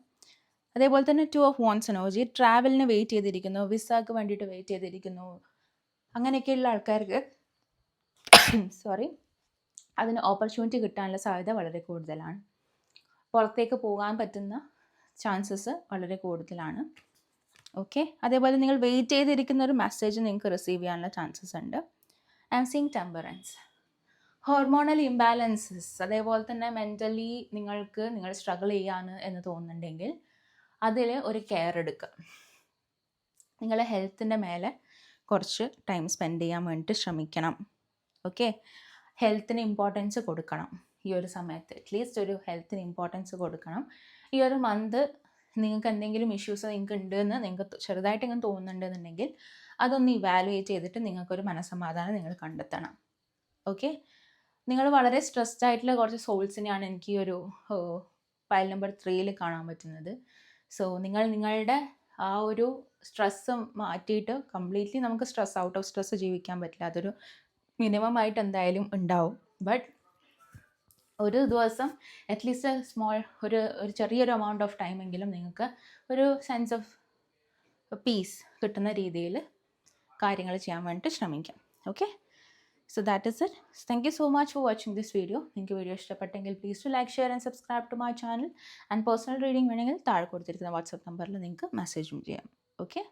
അതേപോലെ തന്നെ 2 ഓഫ് വാൻസ് എനർജി, ട്രാവലിന് വെയിറ്റ് ചെയ്തിരിക്കുന്നു, വിസക്ക് വേണ്ടിയിട്ട് വെയിറ്റ് ചെയ്തിരിക്കുന്നു, അങ്ങനെയൊക്കെയുള്ള ആൾക്കാർക്ക് സോറി അതിന് ഓപ്പർച്യൂണിറ്റി കിട്ടാനുള്ള സാധ്യത വളരെ കൂടുതലാണ്. പുറത്തേക്ക് പോകാൻ പറ്റുന്ന ചാൻസസ് വളരെ കൂടുതലാണ്. ഓക്കെ, അതേപോലെ നിങ്ങൾ വെയിറ്റ് ചെയ്തിരിക്കുന്ന ഒരു മെസ്സേജ് നിങ്ങൾക്ക് റിസീവ് ചെയ്യാനുള്ള ചാൻസസ് ഉണ്ട്. I am seeing temperance. Hormonal imbalances, അതേപോലെ തന്നെ മെൻ്റലി നിങ്ങൾ സ്ട്രഗിൾ ചെയ്യാണ് എന്ന് തോന്നുന്നുണ്ടെങ്കിൽ അതിൽ ഒരു കെയർ എടുക്കുക. നിങ്ങളെ ഹെൽത്തിൻ്റെ മേലെ കുറച്ച് ടൈം സ്പെൻഡ് ചെയ്യാൻ വേണ്ടിയിട്ട് ശ്രമിക്കണം. ഓക്കെ, ഹെൽത്തിന് ഇമ്പോർട്ടൻസ് കൊടുക്കണം ഈ ഒരു സമയത്ത്. അറ്റ്ലീസ്റ്റ് ഒരു ഹെൽത്തിന് ഇമ്പോർട്ടൻസ് കൊടുക്കണം. ഈ ഒരു മന്ത് നിങ്ങൾക്ക് എന്തെങ്കിലും ഇഷ്യൂസ് നിങ്ങൾക്ക് ഉണ്ടെന്ന് നിങ്ങൾക്ക് ചെറുതായിട്ട് ഇങ്ങനെ തോന്നുന്നുണ്ടെന്നുണ്ടെങ്കിൽ അതൊന്ന് ഇവാലുവേറ്റ് ചെയ്തിട്ട് നിങ്ങൾക്കൊരു മനസ്സമാധാനം നിങ്ങൾ കണ്ടെത്തണം. ഓക്കെ, നിങ്ങൾ വളരെ സ്ട്രെസ്ഡ് ആയിട്ടുള്ള കുറച്ച് സോൾസിനെയാണ് എനിക്ക് ഈ ഒരു ഫയൽ നമ്പർ 3 കാണാൻ പറ്റുന്നത്. സോ നിങ്ങളുടെ ആ ഒരു സ്ട്രെസ്സ് മാറ്റിയിട്ട് കംപ്ലീറ്റ്ലി നമുക്ക് ഔട്ട് ഓഫ് സ്ട്രെസ്സ് ജീവിക്കാൻ പറ്റില്ല. അതൊരു മിനിമം ആയിട്ട് എന്തായാലും ഉണ്ടാവും. ബട്ട് ഒരു ദിവസം അറ്റ്ലീസ്റ്റ് ഒരു ചെറിയൊരു എമൗണ്ട് ഓഫ് ടൈമെങ്കിലും നിങ്ങൾക്ക് ഒരു സെൻസ് ഓഫ് പീസ് കിട്ടുന്ന രീതിയിൽ കാര്യങ്ങൾ ചെയ്യാൻ വേണ്ടിയിട്ട് ശ്രമിക്കാം. Okay, so that is it. Thank you so much for watching this video. നിങ്ങൾക്ക് വീഡിയോ ഇഷ്ടപ്പെട്ടെങ്കിൽ please to like, share and subscribe to my channel. And personal reading വേണമെങ്കിൽ താഴെ കൊടുത്തിരിക്കുന്ന വാട്സപ്പ് നമ്പറിൽ നിങ്ങൾക്ക് മെസ്സേജും ചെയ്യാം. ഓക്കെ.